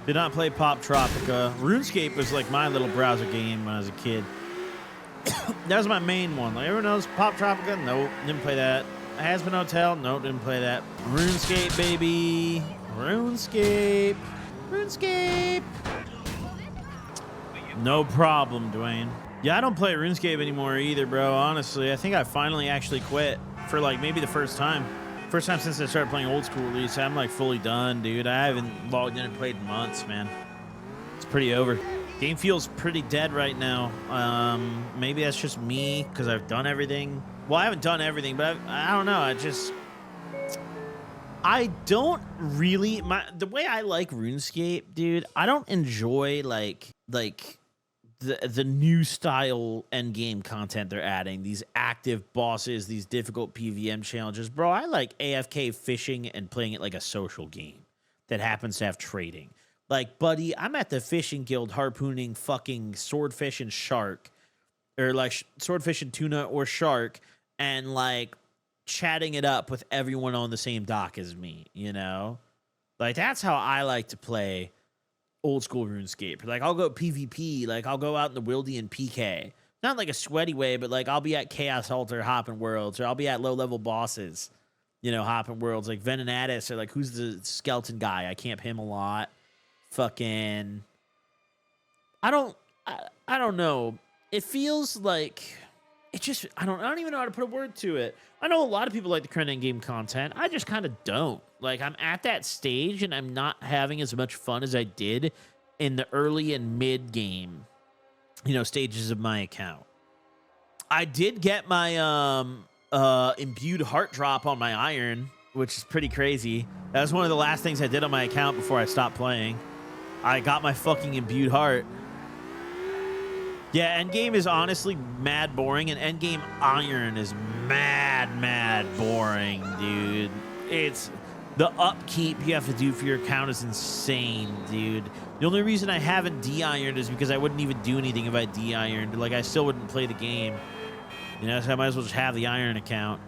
Did not play Pop Tropica. RuneScape was like my little browser game when I was a kid. That was my main one. Like, everyone knows Pop Tropica? Nope, didn't play that. Has-Been Hotel? Nope, didn't play that. RuneScape, baby. RuneScape. RuneScape. No problem, Dwayne. Yeah, I don't play RuneScape anymore either, bro. Honestly, I think I finally actually quit for like maybe the first time. First time since I started playing old school release. I'm like fully done, dude. I haven't logged in and played in months, man. It's pretty over. Game feels pretty dead right now. Maybe that's just me because I've done everything. Well, I haven't done everything, but I don't know. I don't really, the way I like RuneScape, dude, I don't enjoy like the new style endgame content they're adding, these active bosses, these difficult PVM challenges. Bro, I like AFK fishing and playing it like a social game that happens to have trading. Like, buddy, I'm at the fishing guild harpooning fucking swordfish and shark, or like swordfish and tuna or shark, and like chatting it up with everyone on the same dock as me, you know? Like, that's how I like to play old school RuneScape. Like, I'll go PvP, like I'll go out in the wildy and PK. Not like a sweaty way, but like I'll be at Chaos Altar hopping worlds, or I'll be at low level bosses, you know, hopping worlds like Venenatus, or like who's the skeleton guy? I camp him a lot. Fucking I don't know. It feels like it just I don't even know how to put a word to it. I know a lot of people like the current endgame content. I just kind of don't. Like, I'm at that stage and I'm not having as much fun as I did in the early and mid game, you know, stages of my account. I did get my imbued heart drop on my iron, which is pretty crazy. That was one of the last things I did on my account before I stopped playing. I got my fucking imbued heart. Yeah, endgame is honestly mad boring, and endgame iron is mad boring, dude. It's the upkeep you have to do for your account is insane, dude. The only reason I haven't de-ironed is because I wouldn't even do anything if I de-ironed. Like, I still wouldn't play the game. You know, so I might as well just have the iron account.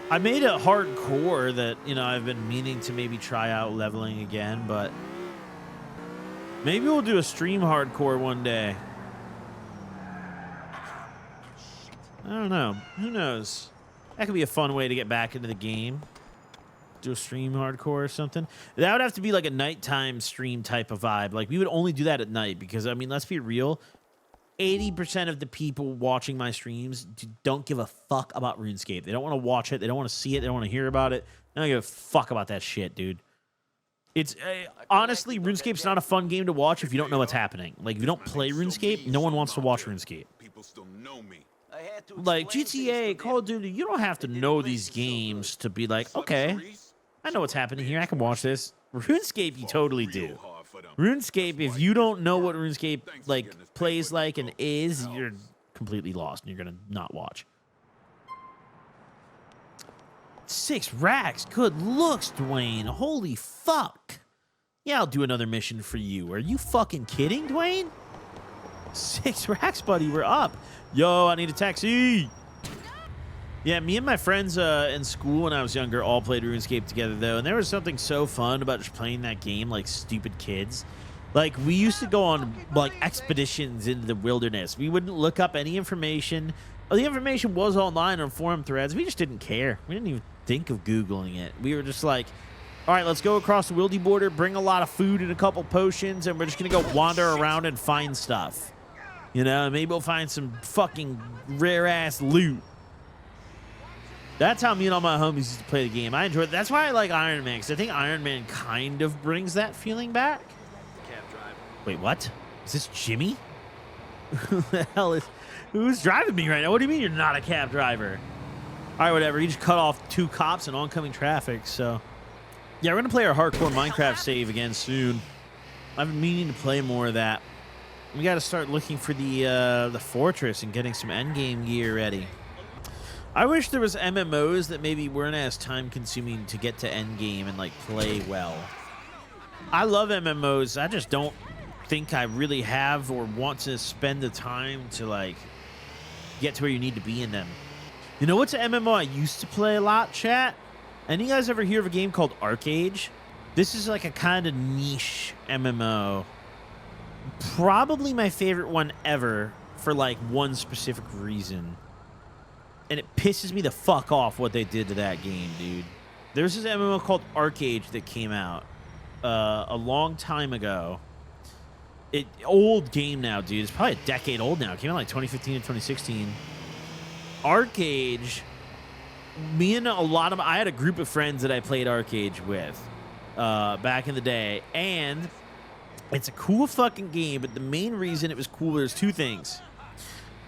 I made a hardcore that, you know, I've been meaning to maybe try out leveling again, but Maybe we'll do a stream hardcore one day. I don't know. Who knows? That could be a fun way to get back into the game. Do a stream hardcore or something. That would have to be like a nighttime stream type of vibe. Like, we would only do that at night because, I mean, let's be real. 80% of the people watching my streams don't give a fuck about RuneScape. They don't want to watch it. They don't want to see it. They don't want to hear about it. They don't give a fuck about that shit, dude. It's honestly, RuneScape's not a fun game to watch if you don't know what's happening. Like, if you don't play RuneScape, no one wants to watch RuneScape.
People still know me.
Like GTA, Call of Duty, you don't have to know these games to be like, okay, I know what's happening here. I can watch this. RuneScape, you totally do. RuneScape, if you don't know what RuneScape like plays like and is, you're completely lost and you're gonna not watch. 6 racks. Good looks, Dwayne. Holy fuck. Yeah, I'll do another mission for you. Are you fucking kidding, Dwayne? 6 racks, buddy. We're up. Yo, I need a taxi. Yeah, me and my friends in school when I was younger all played RuneScape together, though. And there was something so fun about just playing that game like stupid kids. Like, we used to go on, like, expeditions into the wilderness. We wouldn't look up any information. The information was online on forum threads. We just didn't care. We didn't even think of Googling it. We were just like, all right, let's go across the wildy border, bring a lot of food and a couple potions, and we're just going to go wander around and find stuff. You know, maybe we'll find some fucking rare-ass loot. That's how me and all my homies used to play the game. I enjoyed it. That's why I like Iron Man, because I think Iron Man kind of brings that feeling back. Wait, what? Is this Jimmy? Who the hell is... Who's driving me right now? What do you mean you're not a cab driver? All right, whatever. He just cut off 2 cops in oncoming traffic, so... Yeah, we're going to play our hardcore Minecraft save again soon. I've been meaning to play more of that. We got to start looking for the fortress and getting some endgame gear ready. I wish there was MMOs that maybe weren't as time-consuming to get to endgame and, like, play well. I love MMOs. I just don't think I really have or want to spend the time to, like, get to where you need to be in them. You know what's an MMO I used to play a lot, chat? Any of you guys ever hear of a game called Archeage? This is, like, a kind of niche MMO. Probably my favorite one ever for, like, one specific reason. And it pisses me the fuck off what they did to that game, dude. There's this MMO called Archeage that came out a long time ago. Old game now, dude. It's probably a decade old now. It came out like 2015 and 2016. Archeage, me and I had a group of friends that I played Archeage with back in the day. And it's a cool fucking game, but the main reason it was cool, there's 2 things.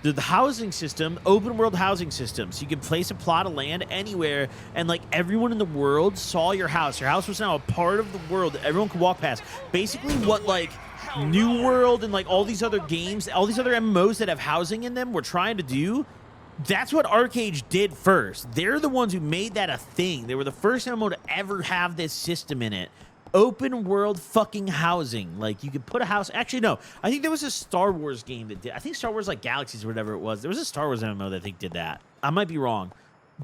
The housing system, open world housing system. So you can place a plot of land anywhere, and like everyone in the world saw your house. Your house was now a part of the world that everyone could walk past. Basically what like New World and like all these other games, all these other MMOs that have housing in them were trying to do. That's what Archeage did first. They're the ones who made that a thing. They were the first MMO to ever have this system in it. Open world fucking housing. Like, you could put a house... Actually, no. I think there was a Star Wars game that did... I think Star Wars, like, Galaxies or whatever it was. There was a Star Wars MMO that I think did that. I might be wrong.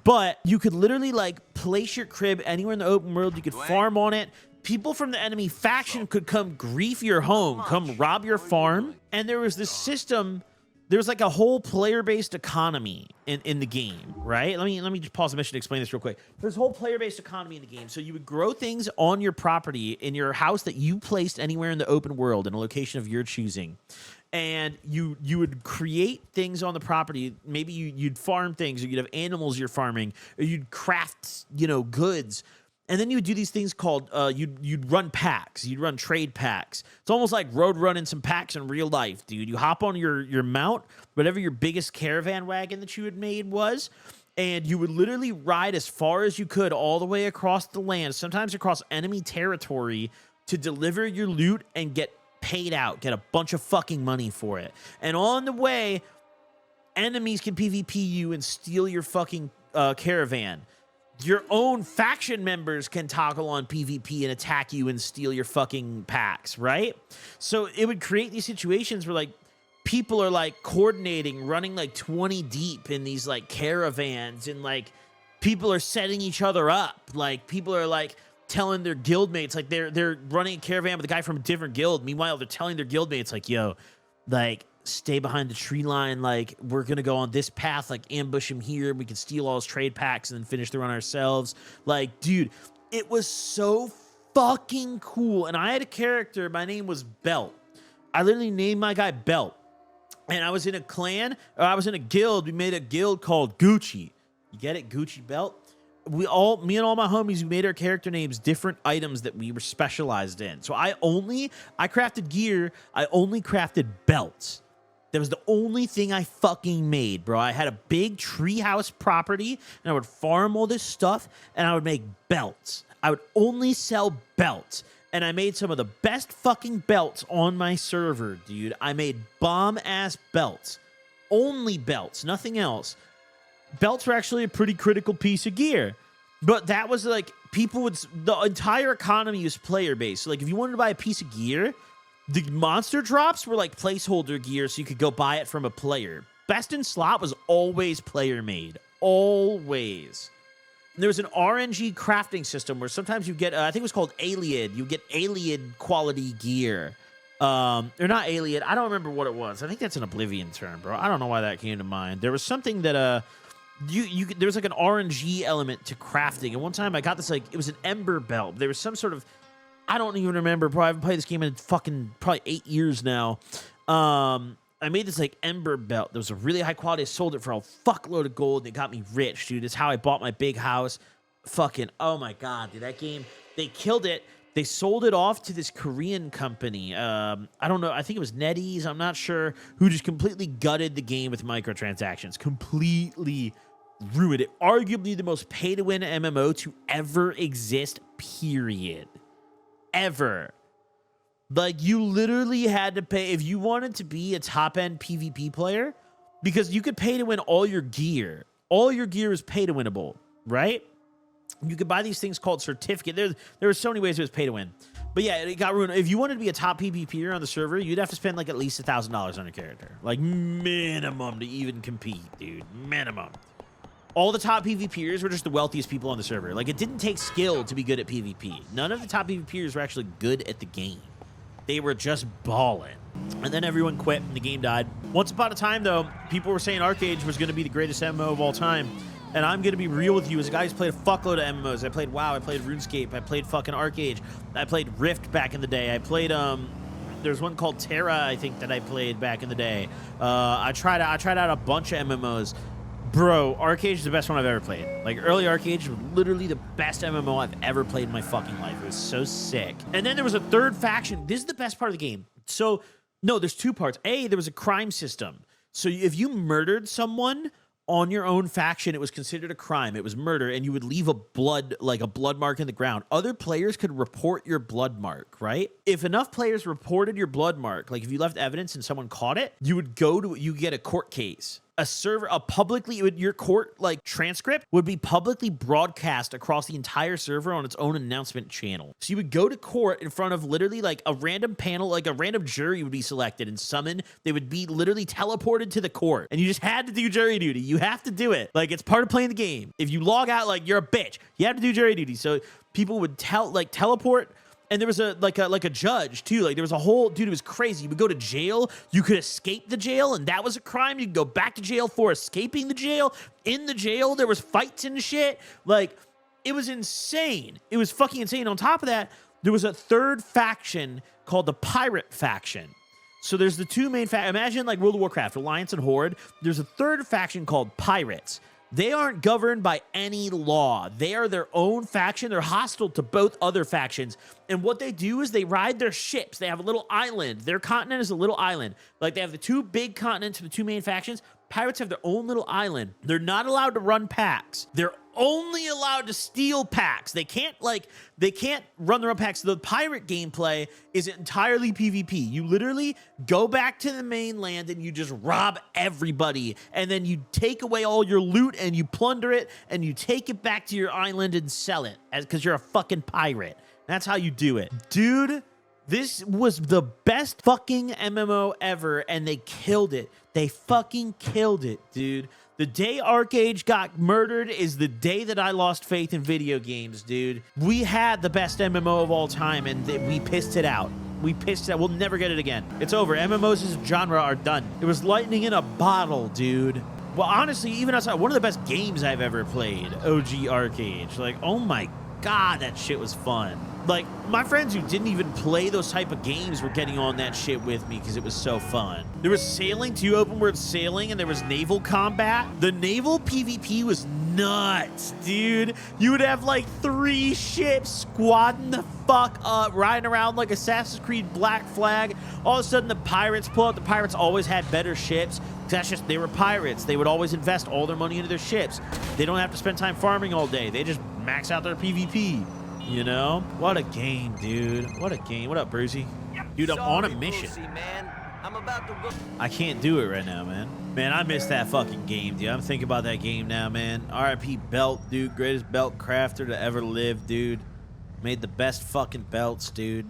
But you could literally, like, place your crib anywhere in the open world. You could farm on it. People from the enemy faction could come grief your home, come rob your farm. And there was this system... There was like a whole player-based economy in the game, right? Let me just pause the mission to explain this real quick. There's a whole player-based economy in the game. So you would grow things on your property in your house that you placed anywhere in the open world in a location of your choosing. And you would create things on the property. Maybe you'd farm things, or you'd have animals you're farming, or you'd craft, goods. And then you would do these things called, you'd run packs. You'd run trade packs. It's almost like road running some packs in real life, dude. You hop on your mount, whatever your biggest caravan wagon that you had made was, and you would literally ride as far as you could all the way across the land, sometimes across enemy territory, to deliver your loot and get paid out, get a bunch of fucking money for it. And on the way, enemies can PvP you and steal your fucking caravan. Your own faction members can toggle on PvP and attack you and steal your fucking packs, right? So it would create these situations where, like, people are, like, coordinating, running, like, 20 deep in these, like, caravans, and, like, people are setting each other up. Like, people are, like, telling their guildmates, like they're running a caravan with a guy from a different guild. Meanwhile, they're telling their guildmates, like, yo, like, stay behind the tree line. Like, we're going to go on this path, like, ambush him here. We can steal all his trade packs and then finish the run ourselves. Like, dude, it was so fucking cool. And I had a character. My name was Belt. I literally named my guy Belt. And I was in a clan, or I was in a guild. We made a guild called Gucci. You get it? Gucci Belt. Me and all my homies, we made our character names different items that we were specialized in. So I crafted gear. I only crafted belts. That was the only thing I fucking made, bro. I had a big treehouse property, and I would farm all this stuff, and I would make belts. I would only sell belts, and I made some of the best fucking belts on my server, dude. I made bomb-ass belts. Only belts, nothing else. Belts were actually a pretty critical piece of gear. But that was like, the entire economy was player-based. So like, if you wanted to buy a piece of gear, the monster drops were like placeholder gear, so you could go buy it from a player. Best in slot was always player-made. Always. And there was an RNG crafting system where sometimes you get, I think it was called Alien. You get alien quality gear. Or not alien. I don't remember what it was. I think that's an Oblivion term, bro. I don't know why that came to mind. There was something that, there was like an RNG element to crafting. And one time I got this, like, it was an ember belt. There was some sort of, I don't even remember, bro. I haven't played this game in fucking probably 8 years now. I made this like ember belt that was a really high quality. I sold it for a fuckload of gold, and it got me rich, dude. It's how I bought my big house. Fucking, oh my God, dude, that game, they killed it. They sold it off to this Korean company. I don't know. I think it was NetEase. I'm not sure. Who just completely gutted the game with microtransactions. Completely ruined it. Arguably the most pay-to-win MMO to ever exist, period. Ever. Like, you literally had to pay if you wanted to be a top-end PvP player, because you could pay to win all your gear. All your gear is pay-to-winnable, right? You could buy these things called certificate. There were so many ways it was pay to win. But yeah, it got ruined. If you wanted to be a top PvPer on the server, you'd have to spend like at least $1,000 on your character. Like, minimum to even compete, dude. Minimum. All the top PvPers were just the wealthiest people on the server. Like, it didn't take skill to be good at PvP. None of the top PvPers were actually good at the game. They were just balling. And then everyone quit and the game died. Once upon a time, though, people were saying Archeage was going to be the greatest MMO of all time. And I'm going to be real with you as a guy who's played a fuckload of MMOs. I played WoW, I played RuneScape, I played fucking Archeage, I played Rift back in the day. I played, there's one called Terra, I think, that I played back in the day. I tried out a bunch of MMOs. Bro, Archeage is the best one I've ever played. Like, early Archeage was literally the best MMO I've ever played in my fucking life. It was so sick. And then there was a third faction. This is the best part of the game. So, no, there's two parts. A, there was a crime system. So if you murdered someone on your own faction, it was considered a crime. It was murder, and you would leave a blood mark in the ground. Other players could report your blood mark, right? If enough players reported your blood mark, like if you left evidence and someone caught it, you get a court case. Your court like transcript would be publicly broadcast across the entire server on its own announcement channel. So you would go to court in front of literally like a random panel, like a random jury would be selected and summoned. They would be literally teleported to the court, and you just had to do jury duty. You have to do it. Like, it's part of playing the game. If you log out, like, you're a bitch. You have to do jury duty. So people would teleport. And there was a judge too. Like, there was a whole, dude, it was crazy. You would go to jail. You could escape the jail, and that was a crime. You could go back to jail for escaping the jail. In the jail, there was fights and shit. Like, it was insane. It was fucking insane. On top of that, there was a third faction called the Pirate faction. So there's the two main imagine like World of Warcraft, Alliance and Horde. There's a third faction called Pirates. They aren't governed by any law. They are their own faction. They're hostile to both other factions. And what they do is they ride their ships. They have a little island. Their continent is a little island. Like, they have the two big continents for the two main factions. Pirates have their own little island. They're not allowed to run packs. They're only allowed to steal packs. They can't run their own packs. The pirate gameplay is entirely PvP. You literally go back to the mainland and you just rob everybody, and then you take away all your loot and you plunder it and you take it back to your island and sell it because you're a fucking pirate. That's how you do it. Dude, this was the best fucking MMO ever, and they killed it. They fucking killed it, dude. The day Archeage got murdered is the day that I lost faith in video games, dude. We had the best MMO of all time, and we pissed it out. We pissed it out. We'll never get it again. It's over. MMOs as a genre are done. It was lightning in a bottle, dude. Well, honestly, even outside, one of the best games I've ever played, OG Archeage. Like, oh my God, that shit was fun. Like, my friends who didn't even play those type of games were getting on that shit with me because it was so fun. There was sailing too, open world sailing, and there was naval combat. The naval PvP was nuts, dude. You would have like 3 ships squadding the fuck up, riding around like Assassin's Creed Black Flag. All of a sudden, the pirates pull up. The pirates always had better ships. That's just, they were pirates. They would always invest all their money into their ships. They don't have to spend time farming all day. They just max out their PvP. You know? What a game, dude. What a game. What up, Brucey? Dude, I'm on a mission.
Brucey, man. I'm about to go.
I can't do it right now, man. Man, I miss that fucking game, dude. I'm thinking about that game now, man. RIP Belt, dude. Greatest belt crafter to ever live, dude. Made the best fucking belts, dude.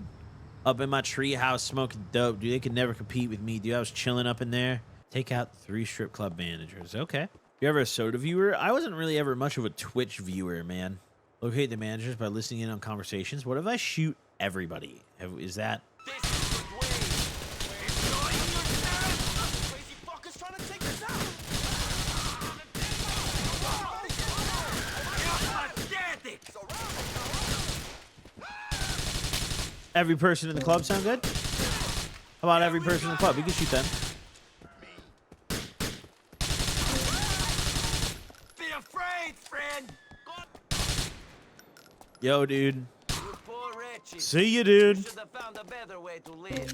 Up in my tree house smoking dope, dude. They could never compete with me, dude. I was chilling up in there. Take out 3 strip club managers. Okay. You ever a soda viewer? I wasn't really ever much of a Twitch viewer, man. Locate the managers by listening in on conversations. What if I shoot everybody? Is that...
This is the way. Crazy fuckers trying to take us out.
Every person in the club sound good? How about every person in the club? We can shoot them.
Be afraid, friend.
Yo, dude.
You poor wretches.
See you, dude.
You should have found a better way to live.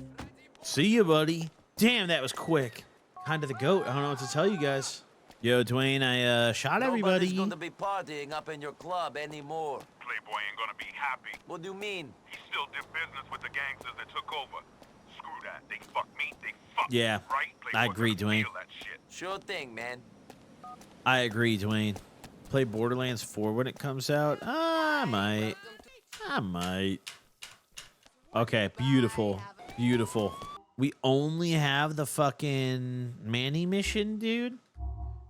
See you, buddy. Damn, that was quick. Kind of the goat. I don't know what to tell you guys. Yo, Dwayne, I shot everybody.
Nobody's going to be partying up in your club anymore.
Playboy ain't gonna be happy.
What do you mean?
He still did business with the gangsters that took over. Screw that. They fuck me, they fuck
Yeah,
me, right?
I
Playboy
agree,
gonna
Dwayne.
feel that shit.
Sure thing, man.
I agree, Dwayne. Play Borderlands 4 when it comes out? I might. Okay, beautiful. Beautiful. We only have the fucking Manny mission, dude?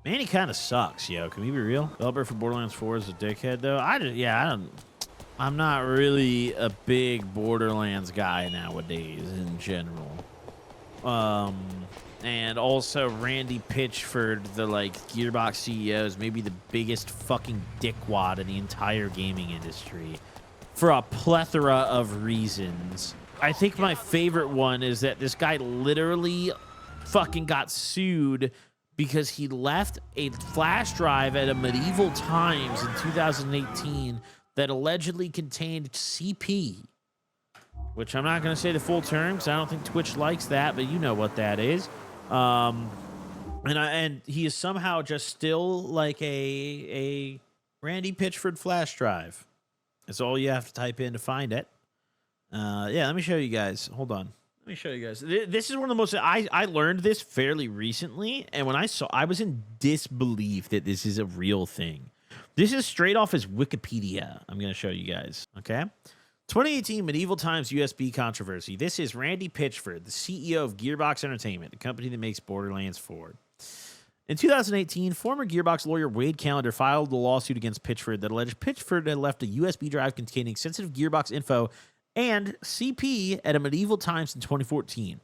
Manny kind of sucks, yo. Can we be real? Developer for Borderlands 4 is a dickhead, though. I'm not really a big Borderlands guy nowadays in general. And also Randy Pitchford, the like Gearbox CEO, is maybe the biggest fucking dickwad in the entire gaming industry for a plethora of reasons. I think my favorite one is that this guy literally fucking got sued because he left a flash drive at a Medieval Times in 2018 that allegedly contained CP, which I'm not going to say the full term because I don't think Twitch likes that, but you know what that is. And he is somehow just still like a Randy Pitchford flash drive. That's all you have to type in to find it. Yeah, let me show you guys. Hold on. Let me show you guys. This is one of the most... I learned this fairly recently, and when I was in disbelief that this is a real thing. This is straight off his Wikipedia. I'm going to show you guys, okay? 2018 Medieval Times USB controversy. This is Randy Pitchford, the CEO of Gearbox Entertainment, the company that makes Borderlands 4. In 2018, former Gearbox lawyer Wade Callender filed a lawsuit against Pitchford that alleged Pitchford had left a USB drive containing sensitive Gearbox info and CP at a Medieval Times in 2014.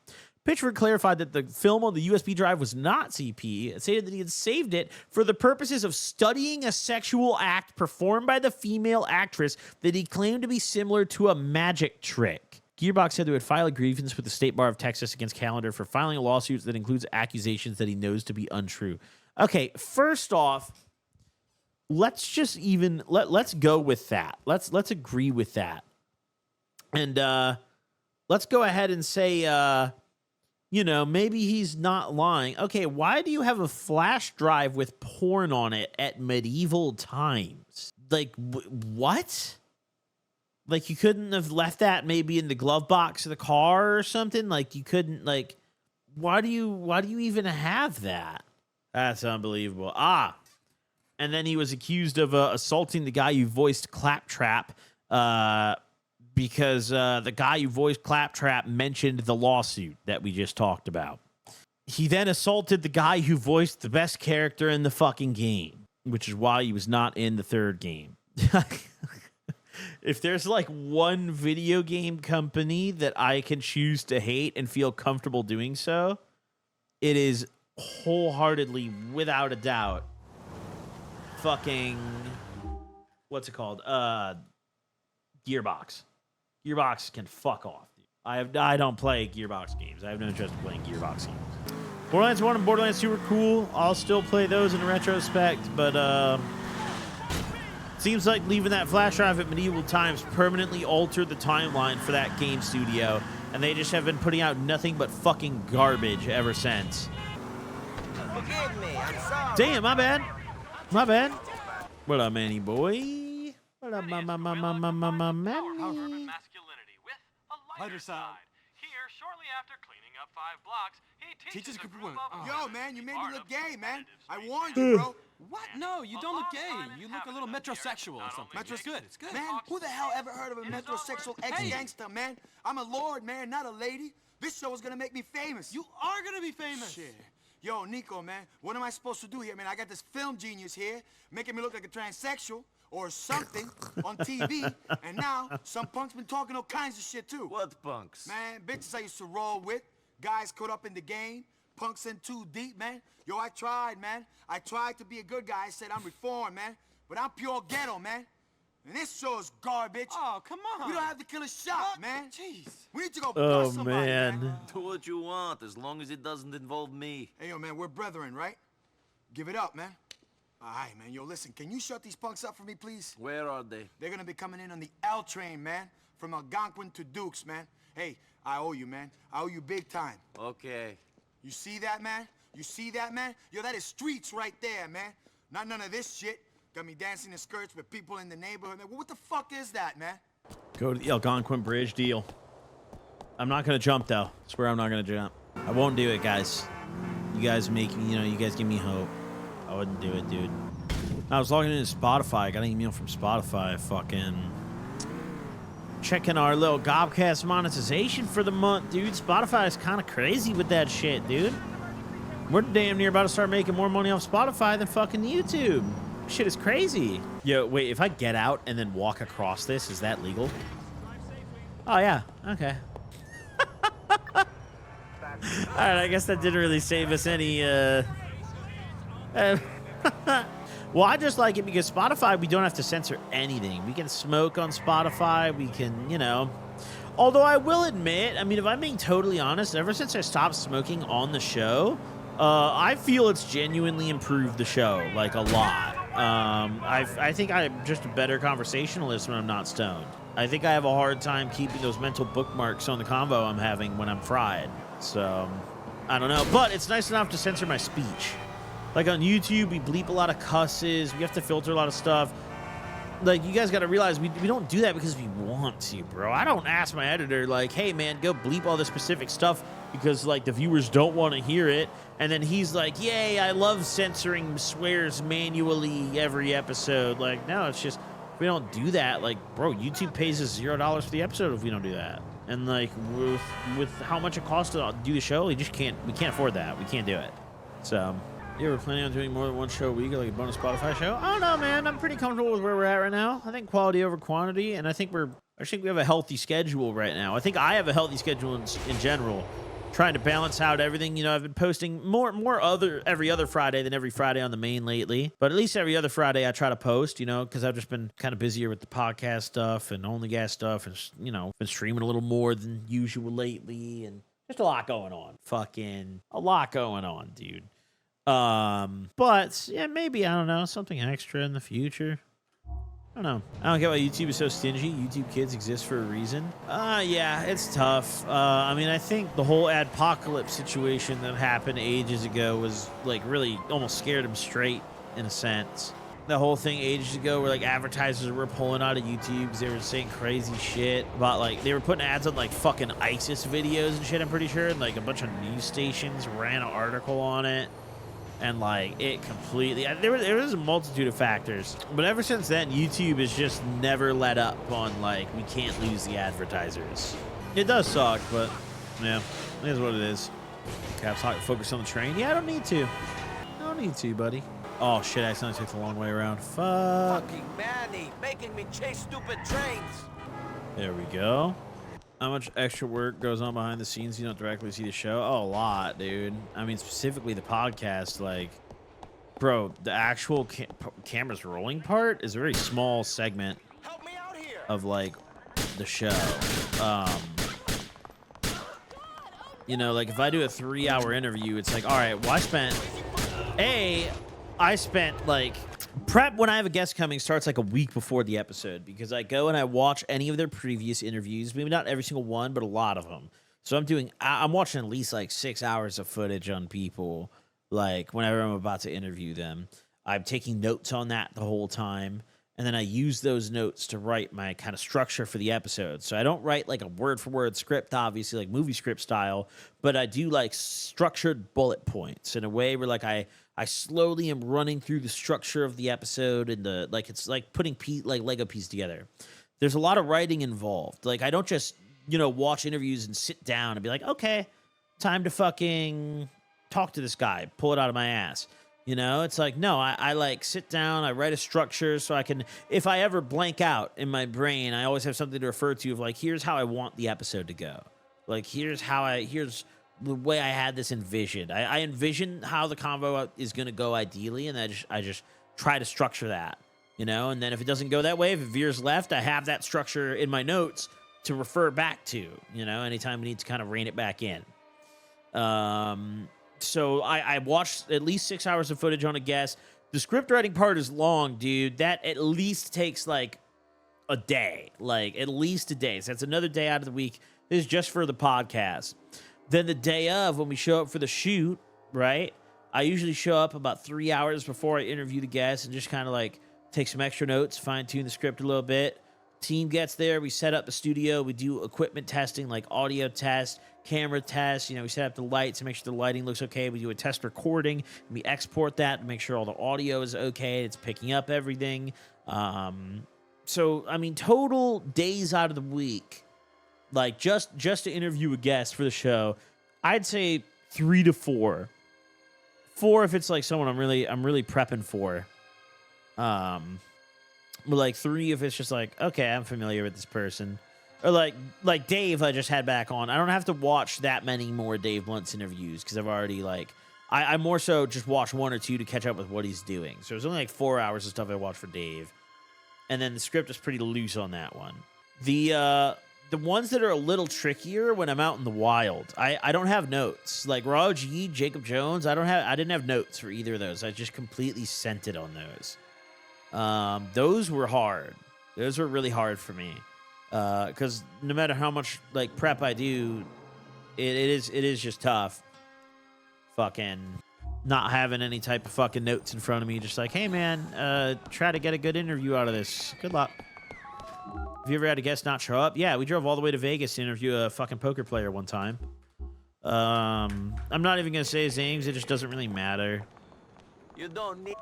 Pitchford clarified that the film on the USB drive was not CP and stated that he had saved it for the purposes of studying a sexual act performed by the female actress that he claimed to be similar to a magic trick. Gearbox said they would file a grievance with the State Bar of Texas against Callender for filing a lawsuit that includes accusations that he knows to be untrue. Okay, first off, let's just even let's go with that. Let's agree with that. And let's go ahead and say maybe he's not lying. Okay, why do you have a flash drive with porn on it at Medieval Times? Like, what? Like, you couldn't have left that maybe in the glove box of the car or something? Like, you couldn't, like, why do you even have that? That's unbelievable. And then he was accused of assaulting the guy who voiced Claptrap because the guy who voiced Claptrap mentioned the lawsuit that we just talked about. He then assaulted the guy who voiced the best character in the fucking game, which is why he was not in the third game. If there's like one video game company that I can choose to hate and feel comfortable doing so, it is wholeheartedly, without a doubt, fucking, what's it called? Gearbox. Gearbox can fuck off. I don't play Gearbox games. I have no interest in playing Gearbox games. Borderlands 1 and Borderlands 2 were cool. I'll still play those in retrospect, but seems like leaving that flash drive at medieval times permanently altered the timeline for that game studio, and they just have been putting out nothing but fucking garbage ever since.
Forgive me, I'm sorry.
Damn, my bad. My bad. What up, Manny boy? What up, Manny?
Masculinity with a lighter side. Here, shortly after cleaning up 5 blocks, he teaches a group of
Yo, man, you made me look gay, man. I warned you, bro.
What? No, you don't look gay. You look a little metrosexual or something.
It's
good. It's good.
Man, who the hell ever heard of a metrosexual ex-gangster, man? I'm a lord, man, not a lady. This show is gonna make me famous.
You are gonna be famous.
Shit. Yo, Nico, man, what am I supposed to do here, man? I got this film genius here making me look like a transsexual or something on TV, and now some punk's been talking all kinds of shit, too.
What punks?
Man, bitches I used to roll with, guys caught up in the game, punks in too deep, man. Yo, I tried, man. I tried to be a good guy. I said I'm reformed, man, but I'm pure ghetto, man. And this show is garbage.
Oh, come on.
We don't have to kill a shot, man.
Jeez.
We need to go
Oh,
bust somebody,
man.
Do what you want, as long as it doesn't involve me.
Hey, yo, man, we're brethren, right? Give it up, man. All right, man. Yo, listen, can you shut these punks up for me, please?
Where are they?
They're gonna be coming in on the L train, man. From Algonquin to Dukes, man. Hey, I owe you, man. I owe you big time.
Okay.
You see that, man? You see that, man? Yo, that is streets right there, man. Not none of this shit. Got me dancing in skirts with people in the neighborhood, man. What the fuck is that, man?
Go to the Algonquin Bridge deal. I'm not going to jump, though. I swear I'm not going to jump. I won't do it, guys. You guys make me, you guys give me hope. I wouldn't do it, dude. I was logging into Spotify. I got an email from Spotify. Fucking checking our little Gobcast monetization for the month, dude. Spotify is kind of crazy with that shit, dude. We're damn near about to start making more money off Spotify than fucking YouTube. Shit is crazy. Yo, wait, if I get out and then walk across this, is that legal? Oh, yeah. Okay. All right, I guess that didn't really save us any, well, I just like it because Spotify, we don't have to censor anything. We can smoke on Spotify. We can, Although I will admit, I mean, if I'm being totally honest, ever since I stopped smoking on the show, I feel it's genuinely improved the show, like, a lot. I think I'm just a better conversationalist when I'm not stoned. I think I have a hard time keeping those mental bookmarks on the convo I'm having when I'm fried. So, I don't know. But it's nice enough to censor my speech. Like on YouTube, we bleep a lot of cusses. We have to filter a lot of stuff. Like, you guys got to realize we don't do that because we want to, bro. I don't ask my editor, like, hey, man, go bleep all this specific stuff because, like, the viewers don't want to hear it. And then he's like, yay, I love censoring swears manually every episode. Like, no, it's just, if we don't do that, like, bro, YouTube pays us $0 for the episode if we don't do that. And, like, with how much it costs to do the show, we can't afford that. We can't do it. So, you ever planning on doing more than one show a week, like a bonus Spotify show? I don't know, man. I'm pretty comfortable with where we're at right now. I think quality over quantity, and I think we have a healthy schedule right now. I think I have a healthy schedule in general, trying to balance out everything. I've been posting every other Friday than every Friday on the main lately, but at least every other Friday I try to post, because I've just been kind of busier with the podcast stuff and Only Gas stuff, and been streaming a little more than usual lately, and just a lot going on. Fucking a lot going on, dude. But yeah, maybe, I don't know, something extra in the future. I don't know. I don't get why YouTube is so stingy. YouTube Kids exist for a reason. Yeah, it's tough. I mean, I think the whole adpocalypse situation that happened ages ago was, like, really almost scared them straight, in a sense. The whole thing ages ago where, like, advertisers were pulling out of YouTube because they were saying crazy shit about, like, they were putting ads on, like, fucking ISIS videos and shit, I'm pretty sure. And, like, a bunch of news stations ran an article on it. And, like, it completely... There was a multitude of factors. But ever since then, YouTube has just never let up on, like, we can't lose the advertisers. It does suck, but, yeah, it is what it is. Caps lock, focus on the train. Yeah, I don't need to. I don't need to, buddy. Oh shit! I accidentally took the long way around. Fuck.
Fucking Manny, making me chase stupid trains.
There we go. How much extra work goes on behind the scenes? You don't directly see the show. Oh, a lot, dude. I mean, specifically the podcast. Like, bro, the actual cameras rolling part is a very small segment of like the show. You know, like if I do a 3-hour interview, it's like, all right, well, I spent like prep when I have a guest coming starts like a week before the episode, because I go and I watch any of their previous interviews, maybe not every single one, but a lot of them. So I'm watching at least like 6 hours of footage on people, like whenever I'm about to interview them. I'm taking notes on that the whole time. And then I use those notes to write my kind of structure for the episode. So I don't write like a word for word script, obviously, like movie script style, but I do like structured bullet points in a way where like I slowly am running through the structure of the episode, and it's like putting like Lego pieces together. There's a lot of writing involved. Like I don't just, watch interviews and sit down and be like, okay, time to fucking talk to this guy, pull it out of my ass. It's like, no, I like sit down, I write a structure so I can, if I ever blank out in my brain, I always have something to refer to of like, here's how I want the episode to go. Like, here's the way I had this envisioned. I envision how the convo is going to go ideally, and I just try to structure that, and then if it doesn't go that way, if it veers left, I have that structure in my notes to refer back to, anytime we need to kind of rein it back in. So I watched at least 6 hours of footage on a guest. The script writing part is long, dude. That at least takes like a day, like at least a day. So that's another day out of the week. This is just for the podcast. Then the day of, when we show up for the shoot, right? I usually show up about 3 hours before I interview the guest and just kind of like take some extra notes, fine tune the script a little bit. Team gets there, we set up the studio, we do equipment testing like audio test, camera test, we set up the lights to make sure the lighting looks okay. We do a test recording, and we export that to make sure all the audio is okay, it's picking up everything. So I mean, total days out of the week, like just to interview a guest for the show, I'd say 3 to 4. 4 if it's like someone I'm really prepping for. But like 3 if it's just like, okay, I'm familiar with this person. Or like Dave I just had back on. I don't have to watch that many more Dave Blunt's interviews, because I've already I more so just watch 1 or 2 to catch up with what he's doing. So it's only like 4 hours of stuff I watched for Dave. And then the script is pretty loose on that one. The ones that are a little trickier when I'm out in the wild, I don't have notes. Like Raw G, Jacob Jones, I didn't have notes for either of those. I just completely sent it on those. Those were hard. Those were really hard for me. Because no matter how much like prep I do, it is just tough. Fucking not having any type of fucking notes in front of me. Just like, hey man, try to get a good interview out of this. Good luck. Have you ever had a guest not show up? Yeah, we drove all the way to Vegas to interview a fucking poker player one time. I'm not even gonna say his names. It just doesn't really matter.
You don't need.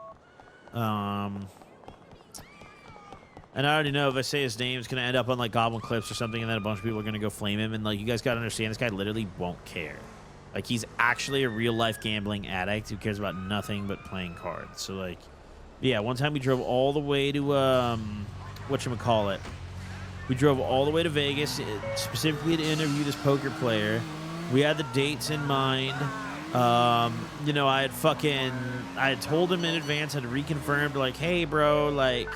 And I already know if I say his name, it's going to end up on, like, Goblin clips or something, and then a bunch of people are going to go flame him. And, like, you guys got to understand, this guy literally won't care. Like, he's actually a real-life gambling addict who cares about nothing but playing cards. So, like, yeah, one time we drove all the way to, whatchamacallit. We drove all the way to Vegas, specifically to interview this poker player. We had the dates in mind. I had told him in advance, I'd reconfirmed, like, hey, bro, like,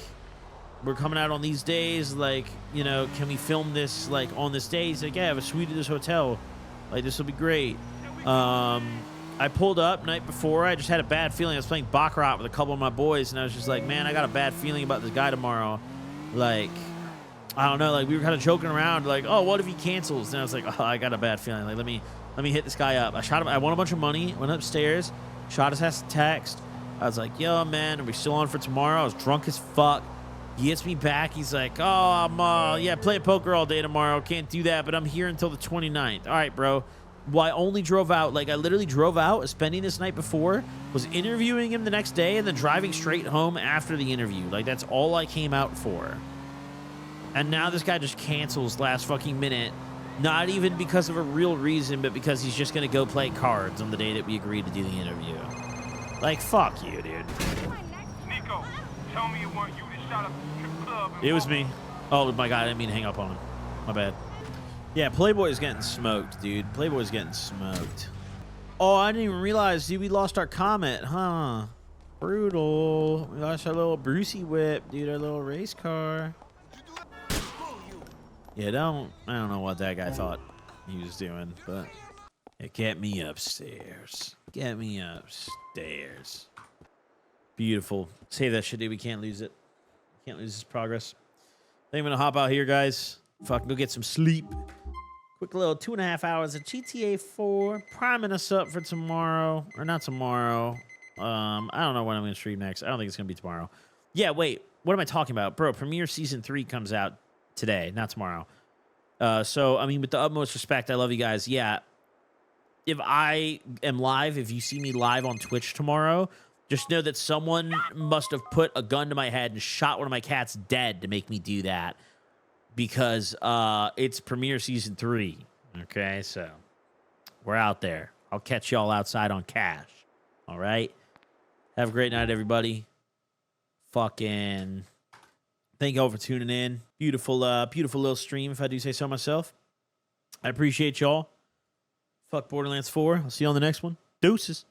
we're coming out on these days, like, can we film this, like, on this day? He's like, yeah, I have a suite at this hotel. Like, this will be great. I pulled up night before. I just had a bad feeling. I was playing Baccarat with a couple of my boys, and I was just like, man, I got a bad feeling about this guy tomorrow. Like, I don't know. Like, we were kind of joking around, like, oh, what if he cancels? And I was like, oh, I got a bad feeling. Like, let me hit this guy up. I shot him. I won a bunch of money, went upstairs, shot his ass a text. I was like, yo, man, are we still on for tomorrow? I was drunk as fuck. He hits me back. He's like, oh, I'm, playing poker all day tomorrow. Can't do that, but I'm here until the 29th. All right, bro. Well, I only drove out. Like, I literally drove out, spending this night before, was interviewing him the next day, and then driving straight home after the interview. Like, that's all I came out for. And now this guy just cancels last fucking minute. Not even because of a real reason, but because he's just going to go play cards on the day that we agreed to do the interview. Like, fuck you, dude.
Nico, tell me it weren't you that shot up the strip club.
It was me. Oh, my God. I didn't mean to hang up on him. My bad. Yeah, Playboy's getting smoked, dude. Playboy's getting smoked. Oh, I didn't even realize, dude, we lost our comment, huh? Brutal. We lost our little Brucey whip, dude, our little race car. Yeah, I don't know what that guy thought he was doing, but yeah, get me upstairs. Get me upstairs. Beautiful. Save that shit, dude. We can't lose it. Can't lose this progress. I think I'm gonna hop out here, guys. Fucking go get some sleep. Quick little 2.5 hours of GTA 4, priming us up for tomorrow, or not tomorrow. I don't know when I'm gonna stream next. I don't think it's gonna be tomorrow. Yeah, wait. What am I talking about, bro? Premiere Season 3 comes out today, not tomorrow. So I mean, with the utmost respect, I love you guys. Yeah. If I am live, if you see me live on Twitch tomorrow, just know that someone must have put a gun to my head and shot one of my cats dead to make me do that. Because it's Premiere Season 3. Okay, so we're out there. I'll catch y'all outside on Cash. All right? Have a great night, everybody. Fucking thank y'all for tuning in. Beautiful, beautiful little stream, if I do say so myself. I appreciate y'all. Fuck Borderlands 4. I'll see you on the next one. Deuces.